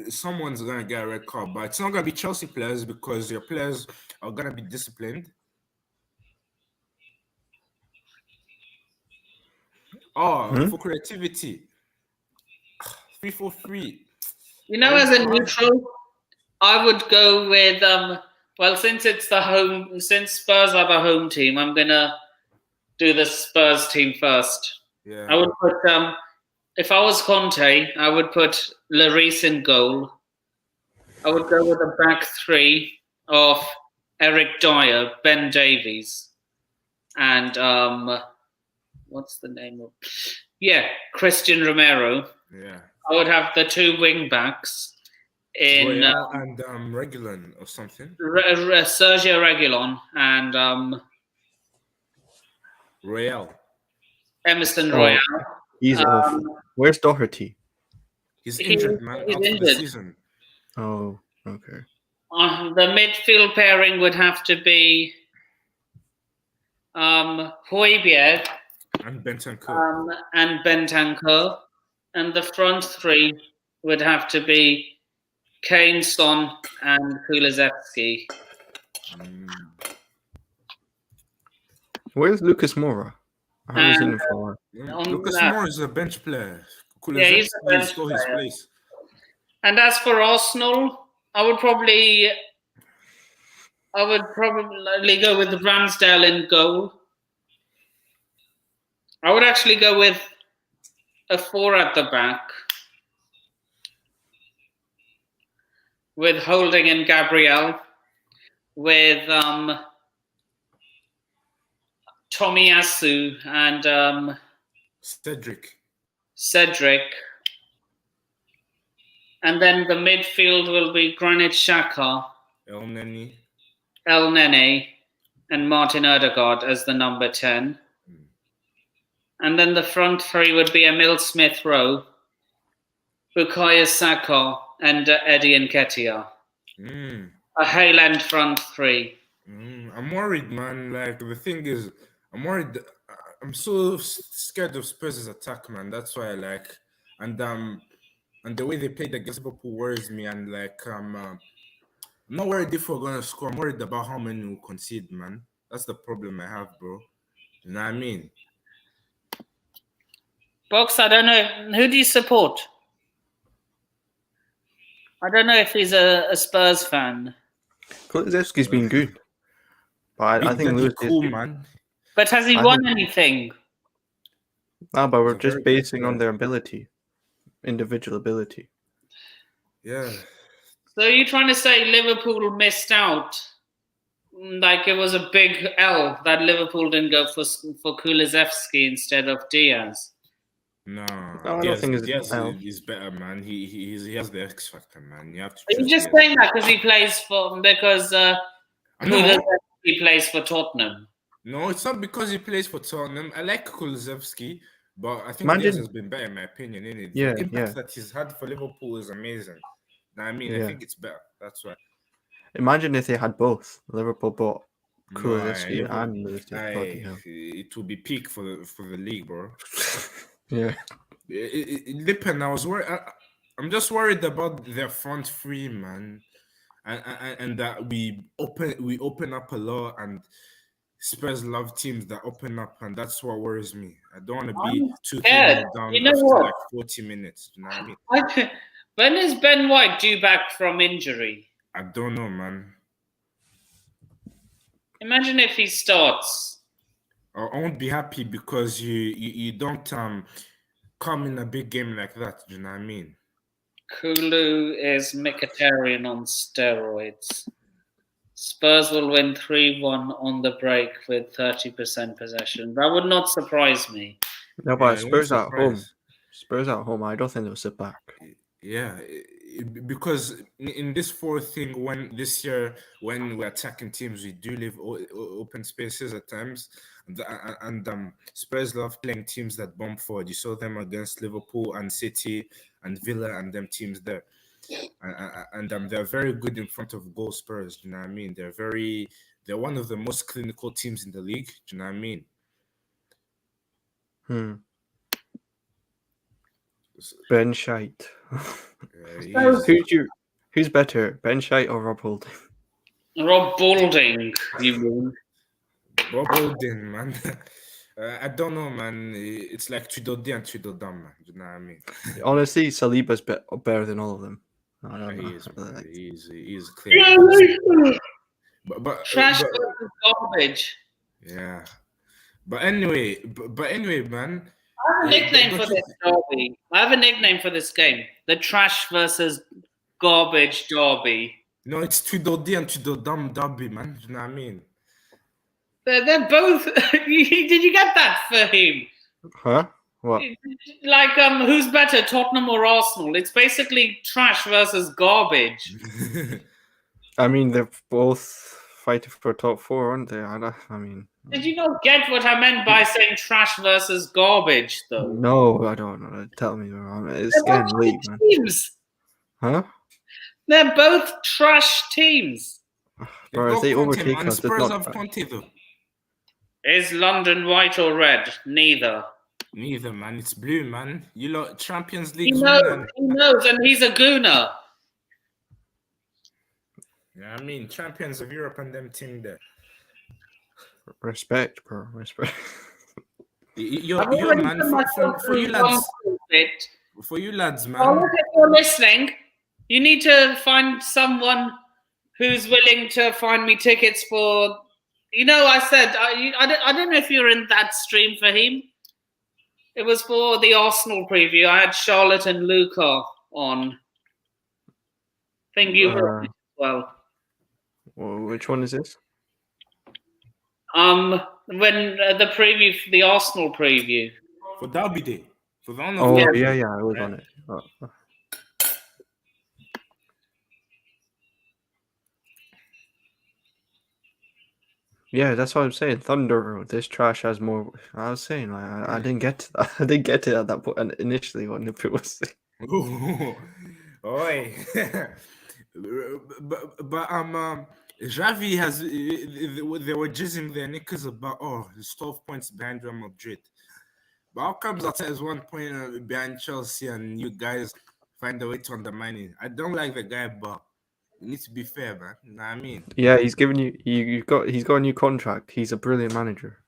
someone's gonna get a red card, but it's not gonna be Chelsea players because your players are gonna be disciplined. For creativity, 3-4-3. You know, as a neutral, I would go with since Spurs are the home team, I'm gonna do the Spurs team first. Yeah. I would put if I was Conte, I would put Lloris in goal. I would go with a back three of Eric Dyer, Ben Davies, and what's the name of? Yeah, Christian Romero. Yeah. I would have the 2 wing backs in Royale and Reguilon or something. Sergio Reguilon and Royale. Emerson Royale. He's off. Where's Doherty? He's injured, man. He's out injured. For the season. Oh, okay. The midfield pairing would have to be Højbjerg and Bentancur. And the front 3 would have to be Kane, Son, and Kulusevski. Where's Lucas Moura? I haven't seen him for a while. Lucas Moura is a bench player. Yeah, he's a bench player. His place. And as for Arsenal, I would probably go with Ramsdale in goal. I would actually go with a 4 at the back, with Holding and Gabriel, with Tomiyasu and Cedric. And then the midfield will be Granit Xhaka, El Nene, and Martin Ødegaard as the number 10. And then the front 3 would be Emil Smith-Rowe, Bukayo Saka, and Eddie Nketiah. A Highland front 3. I'm worried, man. Like, the thing is, I'm worried. I'm so scared of Spurs' attack, man. That's why I like. And the way they played against Liverpool worries me. And like, I'm not worried if we're gonna score. I'm worried about how many we'll concede, man. That's the problem I have, bro. You know what I mean? Box, I don't know. Who do you support? I don't know if he's a Spurs fan. Kulusevski's been good. But I think Lewis is cool, man. But has he won anything? No, but we're just basing on their ability. Individual ability. Yeah. So you're trying to say Liverpool missed out? Like it was a big L that Liverpool didn't go for Kulusevski instead of Diaz? No, I don't think Diaz is better, man. He has the X factor, man. You have to. Are you just saying that because he plays Kulusevski plays for Tottenham? No, it's not because he plays for Tottenham. I like Kulusevski, but I think Diaz has been better, in my opinion. Innit? The impact that he's had for Liverpool is amazing. I mean, I think it's better. That's why. Imagine if they had both. Liverpool bought Kulusevski and Lewis. It would be peak for the league, bro. Yeah. It depends. I was worried. I'm just worried about their front 3, man, and that we open up a lot, and Spurs love teams that open up, and that's what worries me. I don't want to be 2-3 down after like 40 minutes. You know what I mean? When is Ben White due back from injury? I don't know, man. Imagine if he starts. I won't be happy because you don't come in a big game like that. Do you know what I mean? Kulu is Mkhitaryan on steroids. Spurs will win 3-1 on the break with 30% possession. That would not surprise me. No, but it won't Spurs at home. surprise. Spurs at home. I don't think they'll sit back. Yeah, because in this fourth thing, when this year when we're attacking teams, we do leave open spaces at times, and Spurs love playing teams that bomb forward. You saw them against Liverpool and City and Villa and them teams there, and they're very good in front of goal. Spurs, do you know what I mean? They're one of the most clinical teams in the league. Do you know what I mean? Ben Shite. He's- Who's better, Ben Shite or Rob Holding? Rob Balding, you mean? Bob Holding, man. I don't know, man. It's like Tweedledee and Tweedledum, man. Do you know what I mean? Honestly, Saliba's better than all of them. I don't know. He is, man. He's Yeah, clear. But trash versus garbage. yeah. But anyway, man. I have a nickname for this derby. I have a nickname for this game. The trash versus garbage derby. No, it's Tweedledee and Tweedledum derby, man. Do you know what I mean? They're both. Did you get that for him? Huh? What? Like, who's better, Tottenham or Arsenal? It's basically trash versus garbage. I mean, they're both fighting for top four, aren't they? I mean. Did you not get what I meant by saying trash versus garbage, though? No, I don't know. Tell me, it's getting late, man. Teams. Huh? They're both trash teams. Bro, if they overtake us, Spurs it's have not. Conte, though. Is London white or red? Neither. Neither, man. It's blue, man. You lot Champions He League. knows, and he's a gooner. Yeah, I mean, champions of Europe and them team there. Respect, bro. Respect. You're man. For you lads. For you lads, man. Oh, if you're listening, you need to find someone who's willing to find me tickets for. You know, I said I don't know if you're in that stream for him. It was for the Arsenal preview. I had Charlotte and Luca on. I think you were as well. Which one is this? When the preview for the Arsenal preview. For Derby Day. For the Oh yeah, I was on it. Oh. Yeah, that's what I'm saying. Thunder, this trash has more. I was saying, like, I didn't get to that. I didn't get to it at that point initially when it was. Oi. but Xavi has. They were jizzing their knickers about he's 12 points behind Real Madrid. But how comes that is 1 point behind Chelsea and you guys find a way to undermine it? I don't like the guy, but. You need to be fair, man. You know what I mean? Yeah, he's giving you. He's got a new contract. He's a brilliant manager.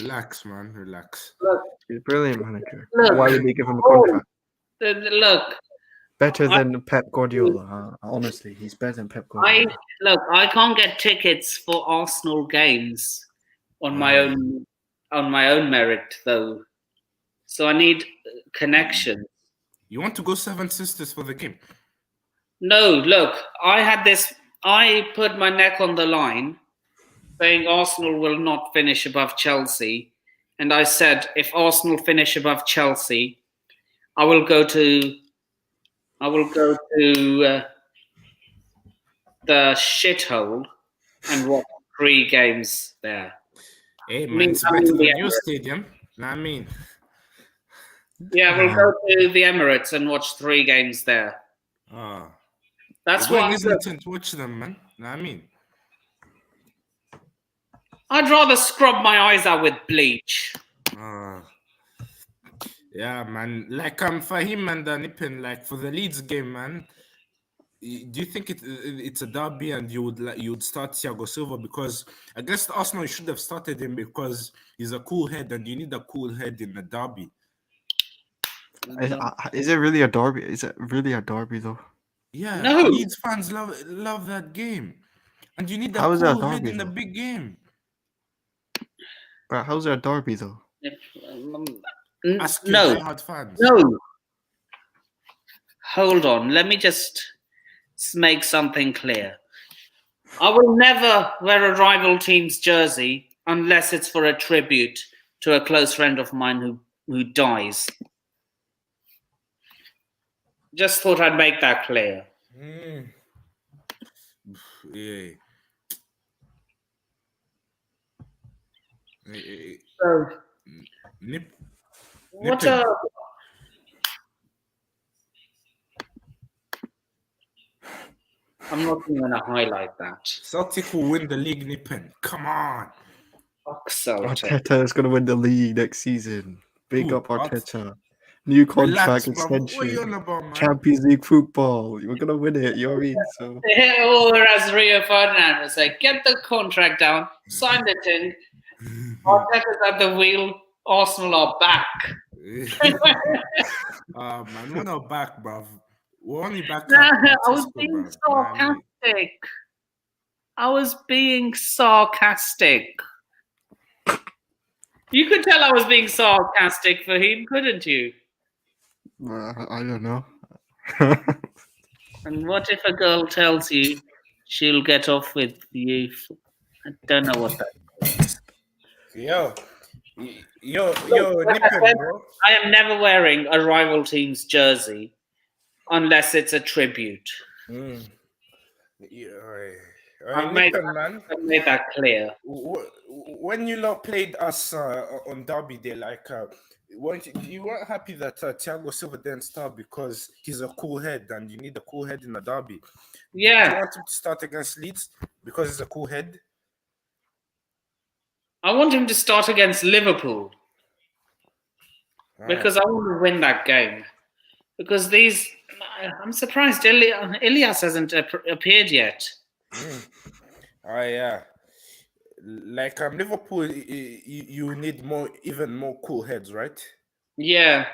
Relax, man. Relax. Look, he's a brilliant manager. Look, why would they give him a contract? Look. Better than Pep Guardiola. Honestly, he's better than Pep Guardiola. I can't get tickets for Arsenal games on my own merit, though. So I need connection. You want to go Seven Sisters for the game? No, look, I put my neck on the line saying Arsenal will not finish above Chelsea. And I said, if Arsenal finish above Chelsea, I will go to the shithole and watch 3 games there. Hey, man, it's better than your stadium. Know what I mean? Yeah, we'll go to the Emirates and watch 3 games there. That's why what Islington to watch them, man. Know what I mean? I'd rather scrub my eyes out with bleach. Yeah, man. Like for him and Nippon, like for the Leeds game, man. Do you think it's a derby and you would start Thiago Silva? Because I guess Arsenal should have started him because he's a cool head and you need a cool head in a derby. Is it really a derby? Is it really a derby though? Yeah, no. Leeds fans love that game, and you need a cool head in the big game. But how's there a derby though? Ask your No, diehard fans. no. Hold on. Let me just make something clear. I will never wear a rival team's jersey unless it's for a tribute to a close friend of mine who dies. Just thought I'd make that clear. Yeah. So, Nip. what Nippin. I'm not even going to highlight that. Celtic will win the league, Nippin. Come on. Fuck Celtic. Arteta is gonna win the league next season. Big Who? up Arteta. New contract Relax, bruv. What are you on extension. about, man? Champions League football. We're gonna win it. You know what I mean? So Or as Rio Ferdinand would say, get the contract down, sign the thing. Arteta's at the wheel. Arsenal are back. Man, we're not back, bruv. We're only back. I was being sarcastic. I was being sarcastic. You could tell I was being sarcastic for him, couldn't you? I don't know. And what if a girl tells you she'll get off with you? I don't know what that is. Yo, Like Nippin, bro. I am never wearing a rival team's jersey unless it's a tribute. I've made that clear. When you lot played us on Derby Day, like, you weren't happy that Thiago Silva didn't start because he's a cool head and you need a cool head in a derby. Yeah. Do you want him to start against Leeds because he's a cool head? I want him to start against Liverpool because I want to win that game. Because I'm surprised Ilias hasn't appeared yet. Oh yeah, like Liverpool, you need even more cool heads, right? Yeah.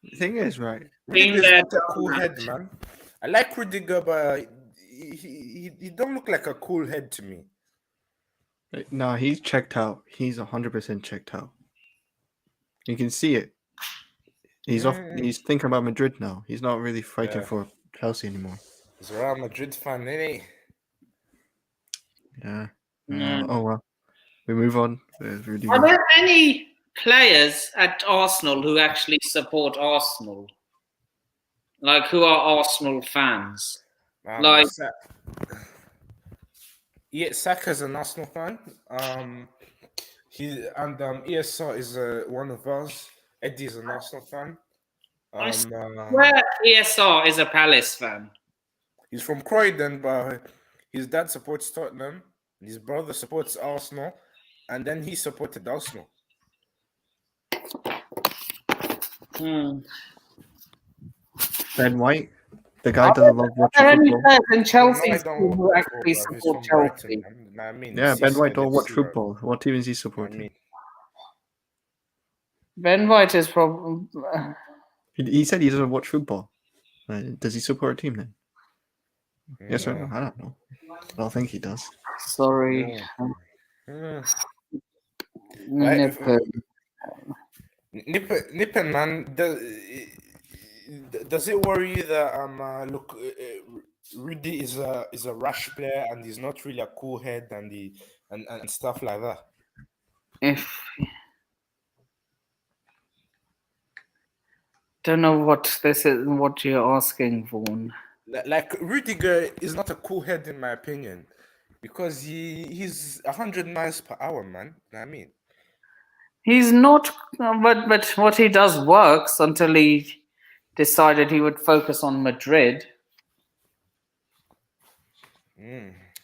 The thing is, right? Rudiger's not a cool head, man. I like Rudiger, but he don't look like a cool head to me. No, he's checked out. He's 100% checked out. You can see it. He's off. He's thinking about Madrid now. He's not really fighting for Chelsea anymore. He's a Real Madrid fan, isn't he? Yeah. Oh well. We move on. Are there any players at Arsenal who actually support Arsenal? Like who are Arsenal fans? Saka's an Arsenal fan. ESR is one of us. Eddie's an Arsenal fan. Where ESR is a Palace fan. He's from Croydon, but his dad supports Tottenham. His brother supports Arsenal, and then he supported Arsenal. Ben White, the guy doesn't love watching football. Players in Chelsea who actually support Chelsea? Yeah, Ben White don't watch football. What team is he supporting? Ben White is probably. He said he doesn't watch football. Does he support a team then? Yes or no? I don't know. I don't think he does. Sorry. Nippin, man, does it worry you that Rudy is a rash player and he's not really a cool head and stuff like that? Don't know what this is. What you're asking, Vaughan. Like Rudiger is not a cool head in my opinion, because he's 100 miles per hour, man. You know what I mean, he's not, but what he does works until he decided he would focus on Madrid.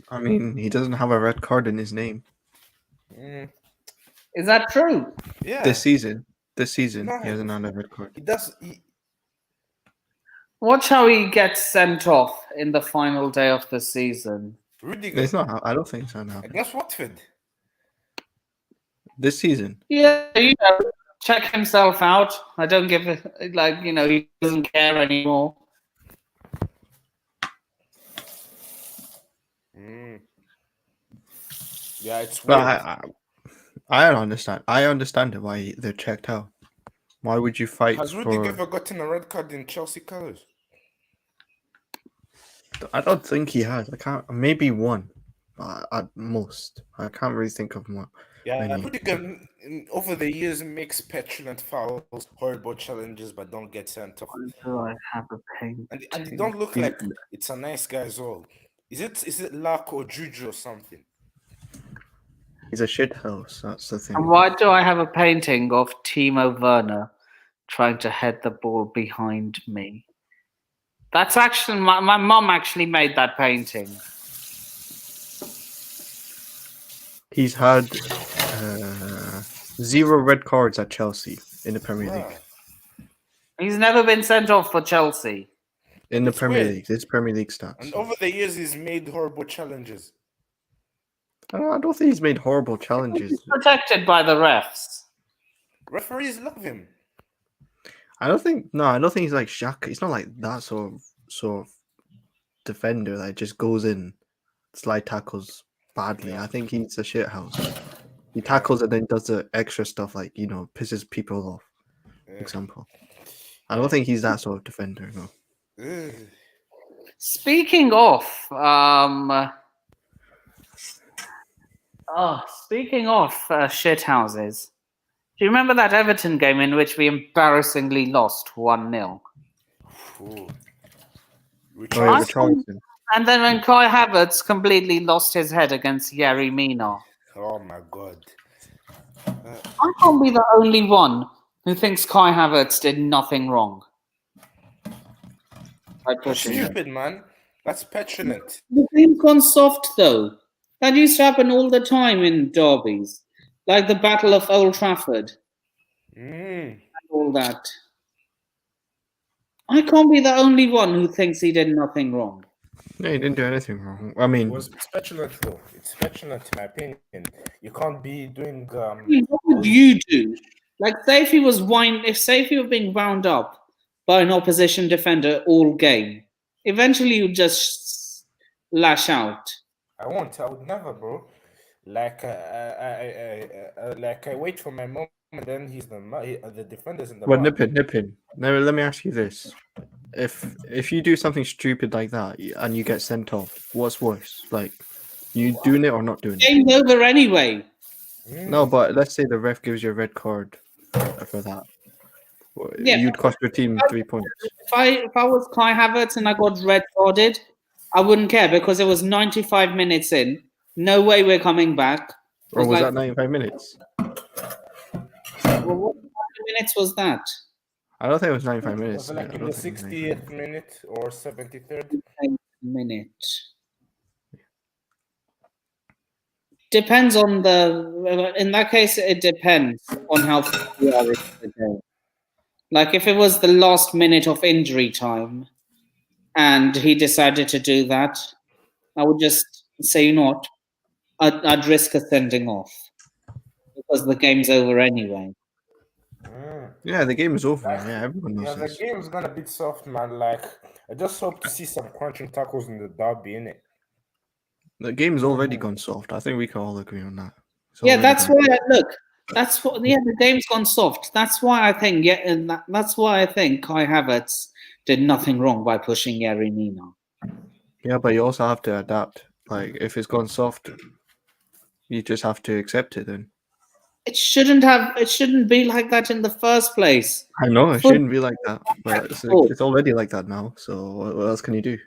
I mean, he doesn't have a red card in his name. Is that true? Yeah. This season, he hasn't had a red card. He does. Watch how he gets sent off in the final day of the season. Rudiger. It's not. I don't think it's gonna happen. Against Watford. This season. Yeah, check himself out. I don't give it. He doesn't care anymore. Yeah, it's But weird. I don't understand. I understand why they're checked out. Why would you fight Has Rudiger for? ever gotten a red card in Chelsea colours? I don't think he has. I can't. Maybe one, at most. I can't really think of one. Yeah, Many. Rudiger over the years makes petulant fouls, horrible challenges, but don't get sent off. Do I have a painting? And he don't look like it's a nice guy as well. Is it luck or juju or something? He's a shit house. That's the thing. And why do I have a painting of Timo Werner trying to head the ball behind me? That's actually my mom actually made that painting. He's had 0 red cards at Chelsea in the Premier League. He's never been sent off for Chelsea. In the It's Premier weird. League, it's Premier League stats. And over the years, he's made horrible challenges. I don't think he's made horrible challenges. He's protected by the refs. Referees love him. I don't think he's like Shaq. He's not like that sort of defender that just goes in, slide tackles badly. I think he's a shit house. He tackles and then does the extra stuff like, pisses people off. For example. I don't think he's that sort of defender, no. Speaking of shit houses, do you remember that Everton game in which we embarrassingly lost 1-0? Richarlison. And then when Kai Havertz completely lost his head against Yerry Mina. Oh my god. I can't be the only one who thinks Kai Havertz did nothing wrong. That's stupid, man. That's petulant. The game's gone soft, though. That used to happen all the time in derbies. Like the Battle of Old Trafford. And all that. I can't be the only one who thinks he did nothing wrong. No, he didn't do anything wrong. I mean, It's petulant, though. It's petulant, in my opinion. You can't be doing. What would you do? Like, say if he was being wound up by an opposition defender all game, eventually you'd just lash out. I won't. I would never, bro. Like, I wait for my moment, and then the defender's in the. well, nip in. Now, let me ask you this: if you do something stupid like that and you get sent off, what's worse? Like, you doing it or not doing it? Game's over anyway. No, but let's say the ref gives you a red card for that. Yeah. You'd cost your team 3 points. If I was Kai Havertz and I got red carded, I wouldn't care because it was 95 minutes in. No way we're coming back. Or was that 95 minutes? Well, what minutes was that? I don't think it was 95 minutes. Was it like in the 60th minute or 73rd? Minute. Depends on in that case, it depends on how far we are into the game. Like if it was the last minute of injury time and he decided to do that, I would just say, you know what, I'd risk a sending off because the game's over anyway. Yeah, the game is over. Yeah, everyone knows the game's gonna be soft, man. Like, I just hope to see some crunching tackles in the derby, innit? The game's already gone soft. I think we can all agree on that. That's why the game's gone soft. That's why I think that's why I think Kai Havertz did nothing wrong by pushing Yerry Mina. Yeah, but you also have to adapt. Like if it's gone soft, you just have to accept it then. It shouldn't be like that in the first place. I know it shouldn't be like that, but it's already like that now. So what else can you do?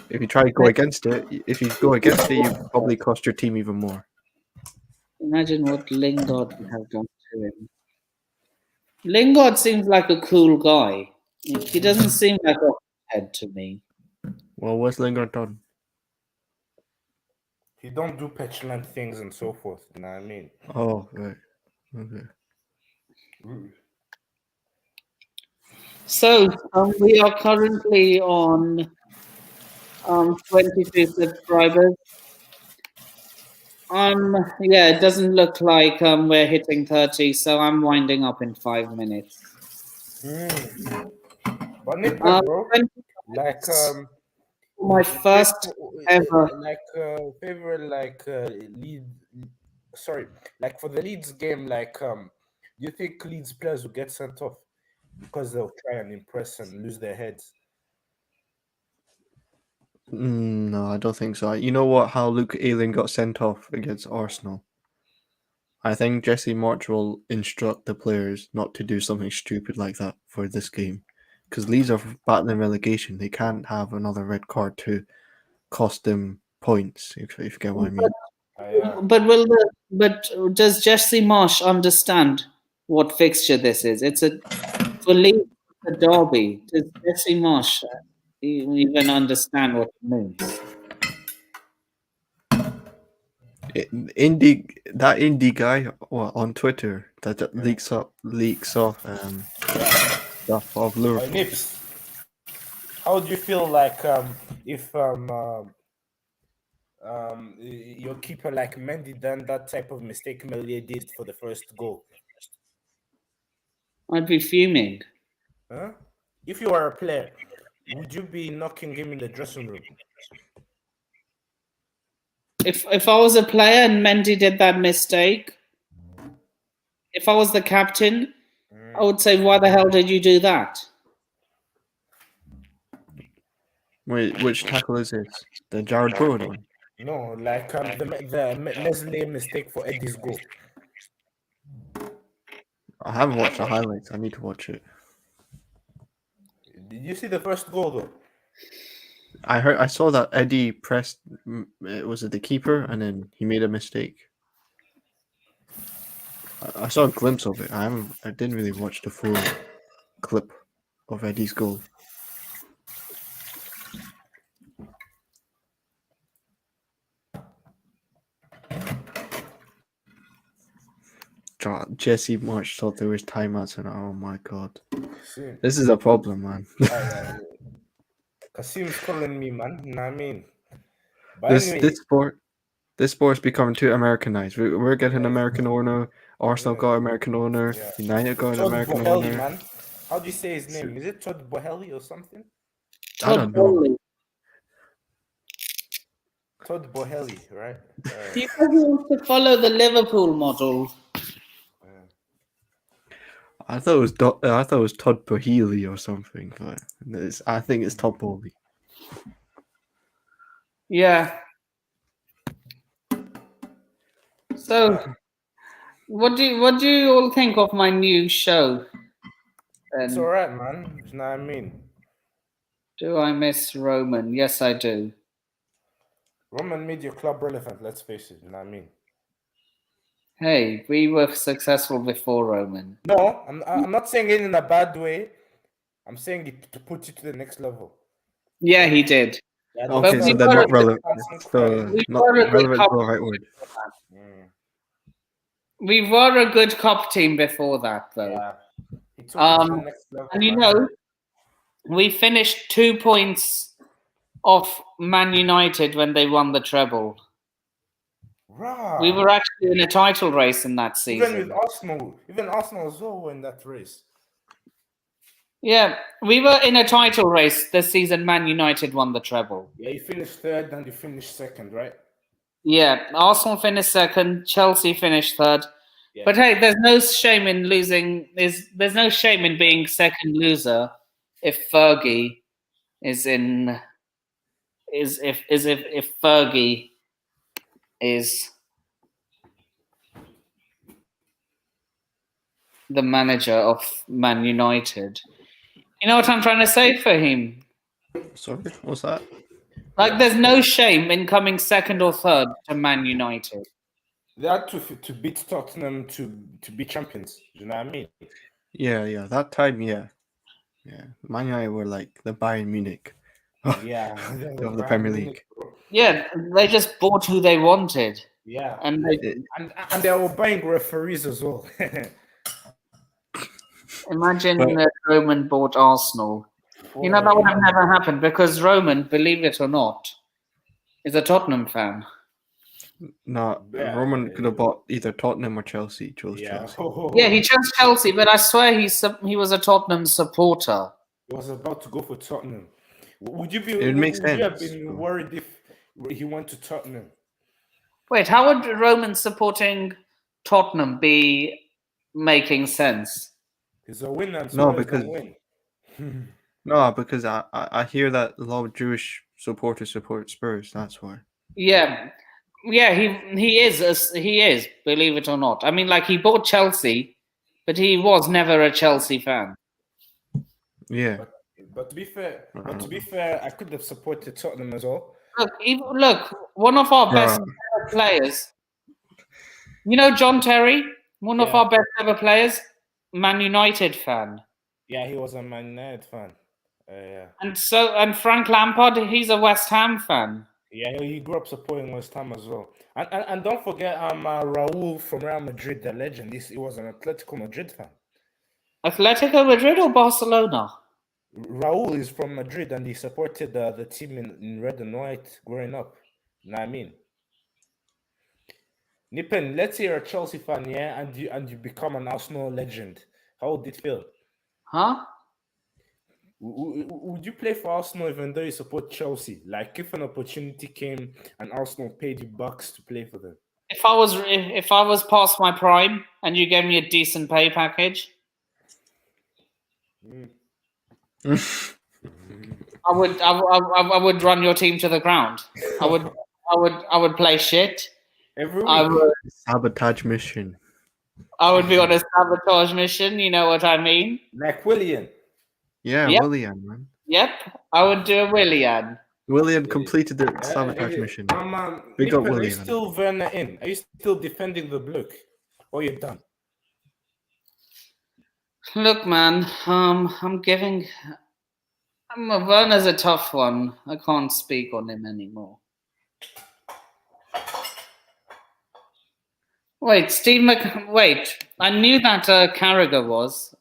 If you try to go against it, you probably cost your team even more. Imagine what Lingard would have done to him. Lingard seems like a cool guy. He doesn't seem like a head to me. Well, what's Lingard done? He don't do petulant things and so forth. You know what I mean? Oh, right. Okay. So we are currently on 22 subscribers. It doesn't look like we're hitting 30, so I'm winding up in 5 minutes. But Nick, bro, like my first ever. favorite lead. Sorry, like for the Leeds game, do you think Leeds players will get sent off because they'll try and impress and lose their heads? No, I don't think so. You know what? How Luke Ayling got sent off against Arsenal. I think Jesse March will instruct the players not to do something stupid like that for this game, because Leeds are battling relegation. They can't have another red card to cost them points. If you get what I mean. But does Jesse Marsh understand what fixture this is? It's for Leeds, a derby. Does Jesse Marsh even understand what it means? Indie guy on Twitter that leaks off stuff of Liverpool. Nips, how do you feel like if your keeper like Mendy done that type of mistake Melia did for the first goal? I'd be fuming. Huh? If you are a player, would you be knocking him in the dressing room? If I was a player and Mendy did that mistake, if I was the captain, I would say, why the hell did you do that? Wait, which tackle is this? The Jared Bowen one? No, like the Leslie mistake for Eddie's goal. I haven't watched the highlights. I need to watch it. Did you see the first goal though? I saw that Eddie pressed. Was it the keeper, and then he made a mistake. I saw a glimpse of it. I didn't really watch the full clip of Eddie's goal. Jesse March thought there was timeouts, and oh my god, this is a problem, man. Kasim's calling me, man. You know what I mean? But This sport's becoming too Americanized. We're getting American owner. Arsenal got American owner. Yeah. United got an Todd American Boehly, owner. man. How do you say his name? Is it Todd Boehly or something? I don't know. Todd Boehly, right? He probably wants to follow the Liverpool model. I thought it was Todd Boehly or something, but I think it's Todd Boehly. Yeah. So, what do you all think of my new show? It's alright, man. You know what I mean? Do I miss Roman? Yes, I do. Roman made your club relevant, let's face it. You know what I mean? Hey, we were successful before Roman. No, I'm not saying it in a bad way. I'm saying it to put you to the next level. Yeah, he did. Yeah, Okay, so they're not relevant. Not relevant is the right word. We were a good cup team before that, though. Yeah. He took it to the next level, and you know, we finished 2 points off Man United when they won the treble. Right. We were actually in a title race in that season. Even Arsenal as well were in that race. Yeah, we were in a title race the season Man United won the treble. Yeah, you finished third and you finished second, right? Yeah, Arsenal finished second, Chelsea finished third. Yeah. But hey, there's no shame in losing. There's no shame in being second loser if Fergie is in. If Fergie is the manager of Man United. You know what I'm trying to say for him? Sorry, what's that? Like, there's no shame in coming second or third to Man United. They had to beat Tottenham to be champions. You know what I mean? Yeah. That time, yeah. Man United were like the Bayern Munich. Yeah, of the Premier League. Yeah, they just bought who they wanted. Yeah, and they were buying referees as well. Imagine that Roman bought Arsenal. You know, that would have never happened because Roman, believe it or not, is a Tottenham fan. No, Roman could have bought either Tottenham or Chelsea. Chelsea. Yeah, he chose Chelsea, but I swear he was a Tottenham supporter. He was about to go for Tottenham. Would you be? It would make Would you have sense, been though. worried if he went to Tottenham? Wait, how would Roman supporting Tottenham be making sense? He's a winner, and No, Spurs because don't win. no, because I hear that a lot of Jewish supporters support Spurs. That's why. Yeah, yeah, he is, believe it or not. I mean, like he bought Chelsea, but he was never a Chelsea fan. Yeah. But to be fair, I could have supported Tottenham as well. Look, one of our best ever players. You know John Terry, one of Yeah. our best ever players, Man United fan. Yeah, he was a Man United fan. Yeah. And Frank Lampard, he's a West Ham fan. Yeah, he grew up supporting West Ham as well. And don't forget Raul from Real Madrid, the legend. He was an Atletico Madrid fan. Atletico Madrid or Barcelona? Raul is from Madrid and he supported the team in red and white growing up. You know what I mean? Nipen, let's say you're a Chelsea fan, yeah, and you become an Arsenal legend. How would it feel? Huh? Would you play for Arsenal even though you support Chelsea? Like if an opportunity came and Arsenal paid you bucks to play for them? If I was past my prime and you gave me a decent pay package, I would run your team to the ground. I would play shit. Every week. I would Sabotage mission. I would be on a sabotage mission. You know what I mean? Like William. Yeah, Yep. William, man. Yep, I would do a Willian. William completed the sabotage mission. Big up Nipen, are you William. still Werner in? Are you still defending the bloke? Or you're done? Look, man, Werner's a tough one. I can't speak on him anymore. Wait, wait, I knew that Carragher was.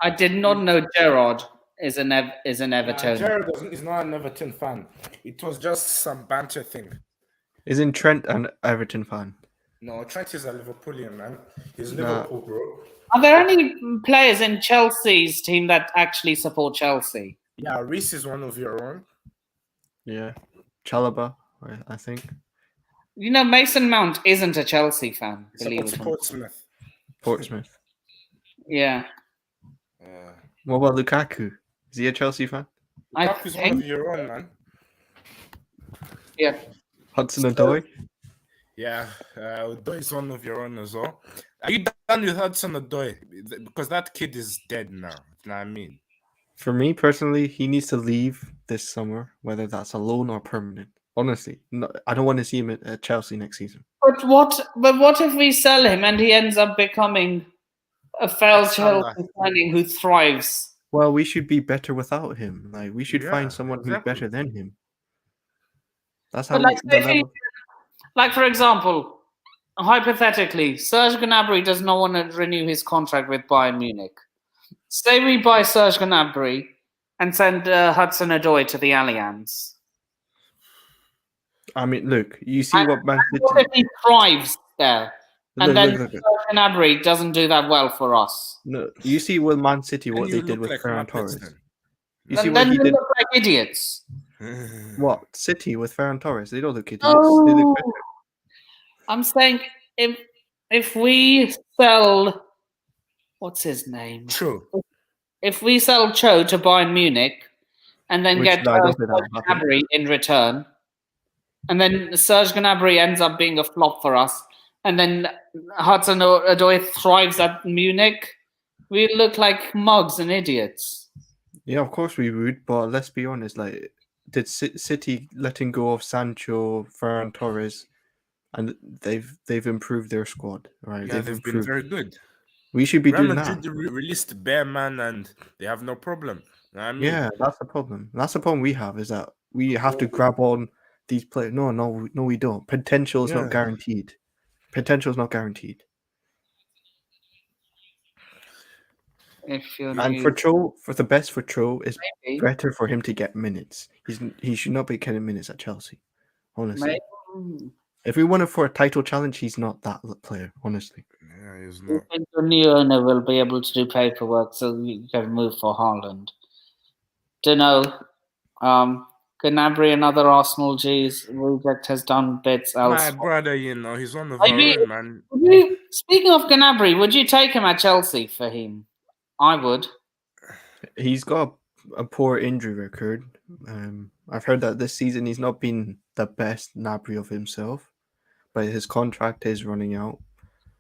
I did not know Gerrard is an Everton. Gerrard is not an Everton fan. It was just some banter thing. Isn't Trent an Everton fan? No, Trent is a Liverpoolian, man. He's Liverpool, bro. Are there any players in Chelsea's team that actually support Chelsea? Yeah, Reece is one of your own. Yeah. Chalobah, I think. You know, Mason Mount isn't a Chelsea fan. He Believe supports it or not. Portsmouth. Portsmouth. Yeah. What about Lukaku? Is he a Chelsea fan? Lukaku's one of your own, man. Yeah. Hudson-Odoi? Yeah, Odoi is one of your own as well. Are you done with Hudson-Odoi? Because that kid is dead now. You know what I mean? For me personally, he needs to leave this summer, whether that's a loan or permanent. Honestly, no, I don't want to see him at Chelsea next season. But what if we sell him and he ends up becoming a failed Chelsea signing who thrives? Well, we should be better without him. Like we should find someone who's better than him. That's how. Like for example, hypothetically, Serge Gnabry does not want to renew his contract with Bayern Munich. Say we buy Serge Gnabry and send Hudson-Odoi to the Allianz. I mean, look, you see what Man City... What if he thrives there? And then Gnabry doesn't do that well for us. No, you see what Man City, what they did with Ferran Torres. You see what he did? Look like idiots. What? City with Ferran Torres? They don't look idiots. Oh, they look better. I'm saying if we sell... What's his name? Cho. If we sell Cho to Bayern Munich and then get Serge Gnabry in return, and then Serge Gnabry ends up being a flop for us, and then Hudson-Odoi thrives at Munich, we look like mugs and idiots. Yeah, of course we would, but let's be honest. Like, did City letting go of Sancho, Ferran Torres, and they've improved their squad, right? Yeah, they've been very good. We should be doing that. Released Bearman and they have no problem. You know what I mean? Yeah, that's the problem. That's the problem we have, is that we have to grab on these players. No, we don't. Potential is not guaranteed. Potential is not guaranteed. And for Cho, it's better for him to get minutes. He should not be getting minutes at Chelsea. Honestly. If we want it for a title challenge, he's not that player, honestly. Yeah, he's not. I think the new owner will be able to do paperwork so you can move for Haaland. Don't know. Gnabry, another Arsenal G's reject, has done bits My elsewhere. brother, he's one of our own, man. Speaking of Gnabry, would you take him at Chelsea for him? I would. He's got a poor injury record. I've heard that this season he's not been the best Gnabry of himself, but his contract is running out.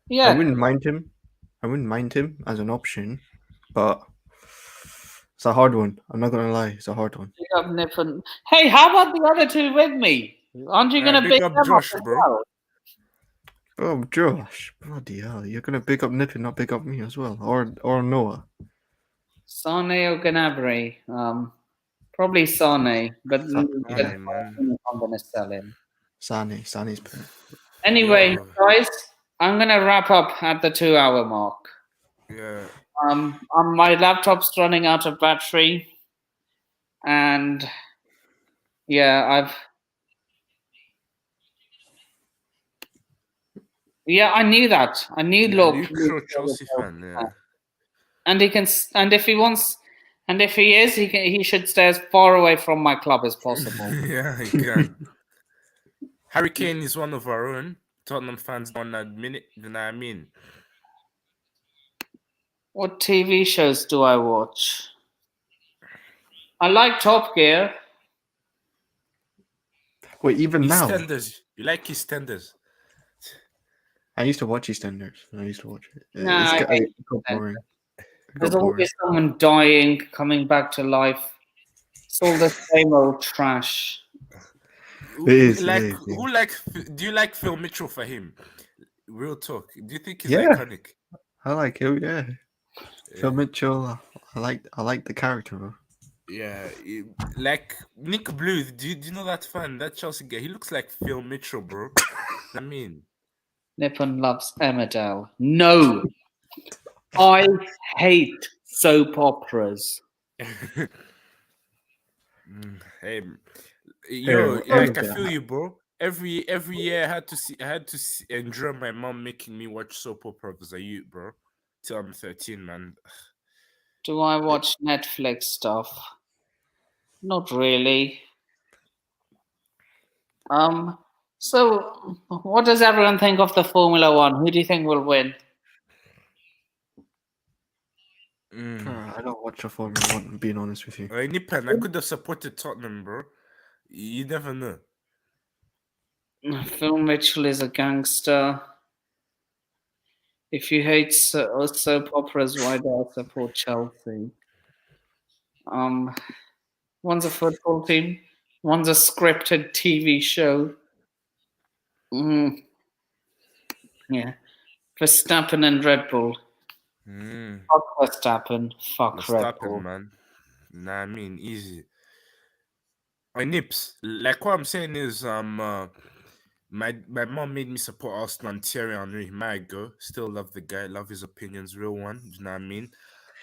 Yeah. I wouldn't mind him. I wouldn't mind him as an option, but it's a hard one. I'm not gonna lie, it's a hard one. Hey, how about the other two with me? Aren't you gonna big up them Josh, as bro? well? Oh, Josh, bloody hell! You're gonna pick up Nippin, not pick up me as well, or Noah. Sane or Gnabry? Probably Sane, but Sane, man. I'm gonna sell him. Sane's better. Anyway, guys, I'm gonna wrap up at the 2-hour mark. Yeah. My laptop's running out of battery, and yeah, I knew that. I knew Neutral Chelsea fan, yeah. And he can, and if he wants, and if he is, he should stay as far away from my club as possible. Yeah, he can. Harry Kane is one of our own. Tottenham fans don't admit it, you know what I mean? What TV shows do I watch? I like Top Gear. Wait, even now? EastEnders. You like EastEnders? I used to watch EastEnders. I used to watch it. Nah, It got boring. There's always someone dying, coming back to life. It's all the same old trash. It is. Do you like Phil Mitchell for him? Real talk. Do you think he's Yeah. iconic? I like him, yeah. Phil Mitchell, I like the character, bro. Yeah, like Nick Blue. Do you know that fan, that Chelsea guy? He looks like Phil Mitchell, bro. I mean, Nippon loves Emmerdale. No, I hate soap operas. Hey, Yo, I feel you, bro. Every year I had to enjoy my mom making me watch soap opera as a youth, bro. Till I'm 13, man. Do I watch Netflix stuff? Not really. So what does everyone think of the Formula One? Who do you think will win? I don't watch a Formula One, I'm being honest with you. Nipan, I could have supported Tottenham, bro. You never know. Phil Mitchell is a gangster. If you hate soap operas, why do I support Chelsea? One's a football team. One's a scripted TV show. Yeah. Verstappen and Red Bull. Fuck Verstappen. Fuck Red Bull. Man. Nah, I mean, easy. Nips, like what I'm saying is, my mom made me support Arsenal and Thierry Henry. My go, still love the guy, love his opinions, real one. Do you know what I mean?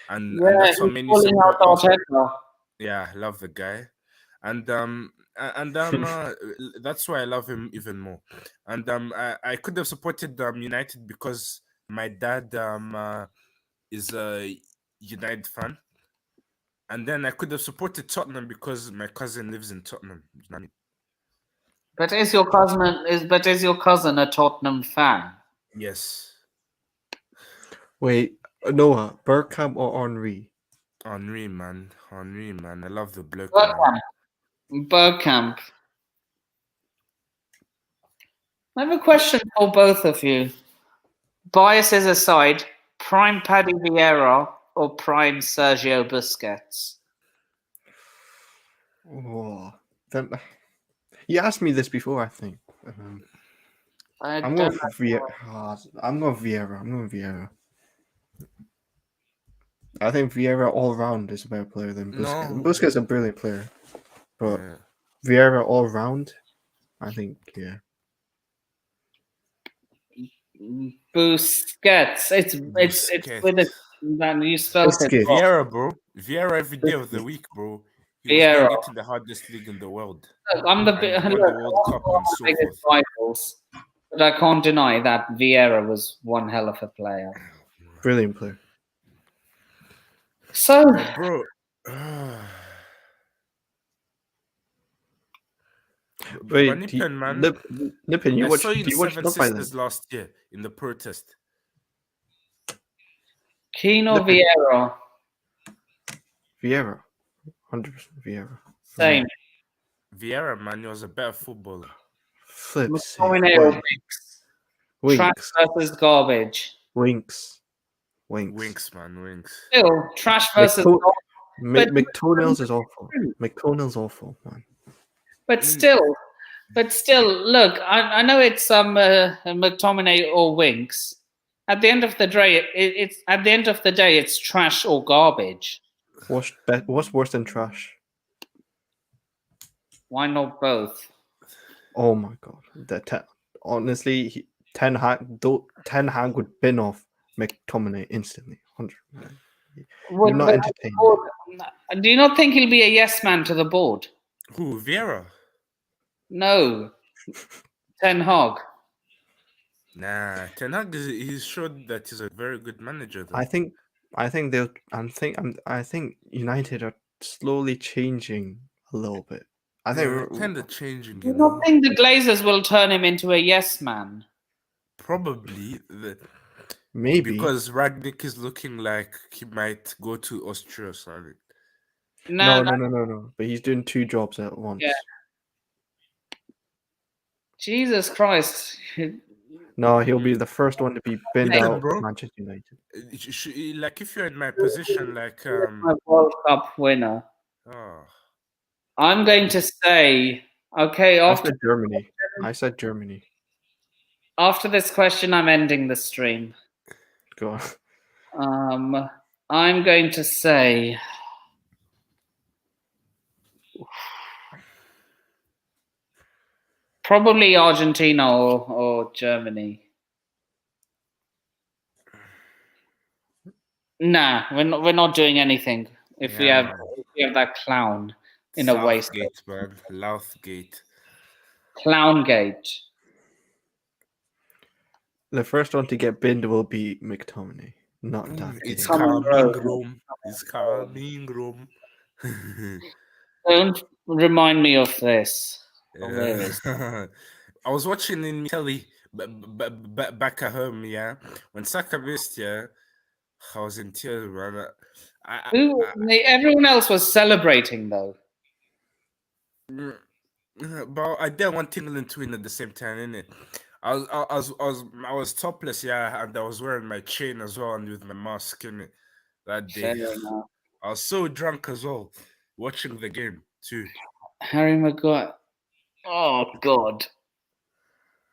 And that's what made me support Arsenal. Yeah, I love the guy, and that's why I love him even more. And I could have supported United because my dad is a United fan. And then I could have supported Tottenham because my cousin lives in Tottenham. You know what I mean? But is your cousin a Tottenham fan? Yes. Wait, Noah, Bergkamp or Henry? Henry, man. I love the bloke. Bergkamp. I have a question for both of you. Biases aside, prime Paddy Vieira or prime Sergio Busquets? Oh, you asked me this before, I think. I'm going Vieira. I think Vieira all round is a better player than Busquets. No. Busquets is a brilliant player, but Vieira all round, I think, yeah. Busquets. It's with a man you spelled it. Vieira, bro. Vieira every day of the week, bro. He was getting into the hardest league in the world. Look, I'm the World Cup and so biggest rivals, but I can't deny that Vieira was one hell of a player. Brilliant player. So, bro, Wait, Nippon, man. Nippon, I you watched? saw you Do in you watch Seven Love Island? Sisters last year in the protest. Keane or Nippon. Vieira? Vieira, 100% Vieira. Same. Vieira, man, he was a better footballer. Flip's sake. McTominay or Why? Winks? Trash Winks. versus garbage. Winks. Winks, man, Winks. Still, trash versus garbage. But- McToenails is awful. McToenails awful, man. But still, look, I know it's McTominay or Winks. At the end of the day, it's trash or garbage. What's worse than trash? Why not both? Oh my god! Honestly, Ten Hag would bin off McTominay instantly. 100%. You're not entertained. Do you not think he'll be a yes man to the board? Who, Vieira? No, Ten Hag. Nah, Ten Hag he's showed that he's a very good manager. Though. I think United are slowly changing a little bit. I think they're kind of changing. Do you not think the Glazers will turn him into a yes man? Probably. maybe Because Ragnick is looking like he might go to Austria or something. No. But he's doing two jobs at once. Yeah. Jesus Christ. No, he'll be the first one to be binned Listen, out bro. of Manchester United. Like if you're in my position, like My World Cup winner. oh. I'm going to say, okay, I said Germany. After this question, I'm ending the stream. Go on. I'm going to say probably Argentina or Germany. Nah, we're not doing anything if we have that clown in a waistcoat. Man. Louthgate. Clowngate. The first one to get binned will be McTominay, not that. It's coming, coming, bro. Rome. It's coming, Rome. Don't remind me of this. Where is I was watching in Italy back at home, yeah. When Saka missed, yeah, I was in tears, man. Everyone else was celebrating, though. But I didn't want England to win at the same time, innit? I was topless, yeah, and I was wearing my chain as well, and with my mask in it that day. I was so drunk as well, watching the game too. Harry Maguire. Oh God.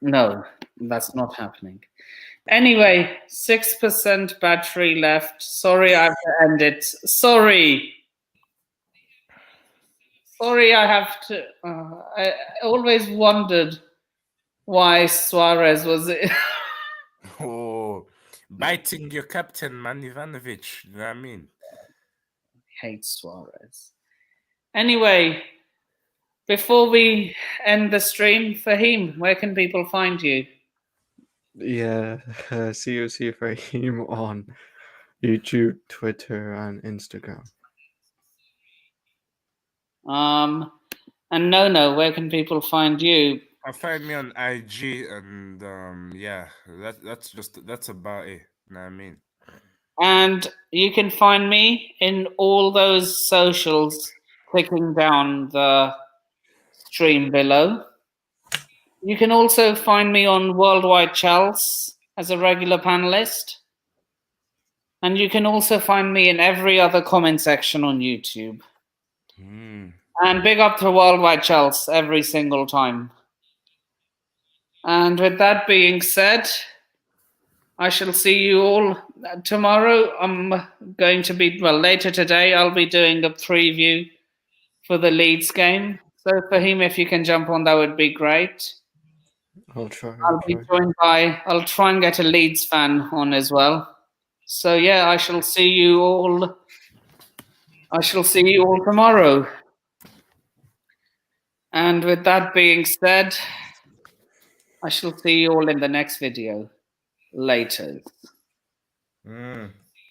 No, that's not happening. Anyway, 6% battery left. Sorry, I have to end it. Sorry, I have to. I always wondered why Suarez was. Oh, biting your captain, man, Ivanovic. You know what I mean? I hate Suarez. Anyway, before we end the stream, Fahim, where can people find you? Yeah, see you, Fahim on YouTube, Twitter, and Instagram. And No, where can people find you? Find me on IG, and yeah, that's about it. You know what I mean? And you can find me in all those socials, clicking down the stream below. You can also find me on Worldwide Charles as a regular panelist. And you can also find me in every other comment section on YouTube. And big up to Worldwide Charles every single time. And with that being said, I shall see you all tomorrow. I'm going to be, later today, I'll be doing a preview for the Leeds game. So Fahim, if you can jump on, that would be great. I'll try. I'll try and get a Leeds fan on as well. So yeah, I shall see you all tomorrow. And with that being said, I shall see you all in the next video. Later.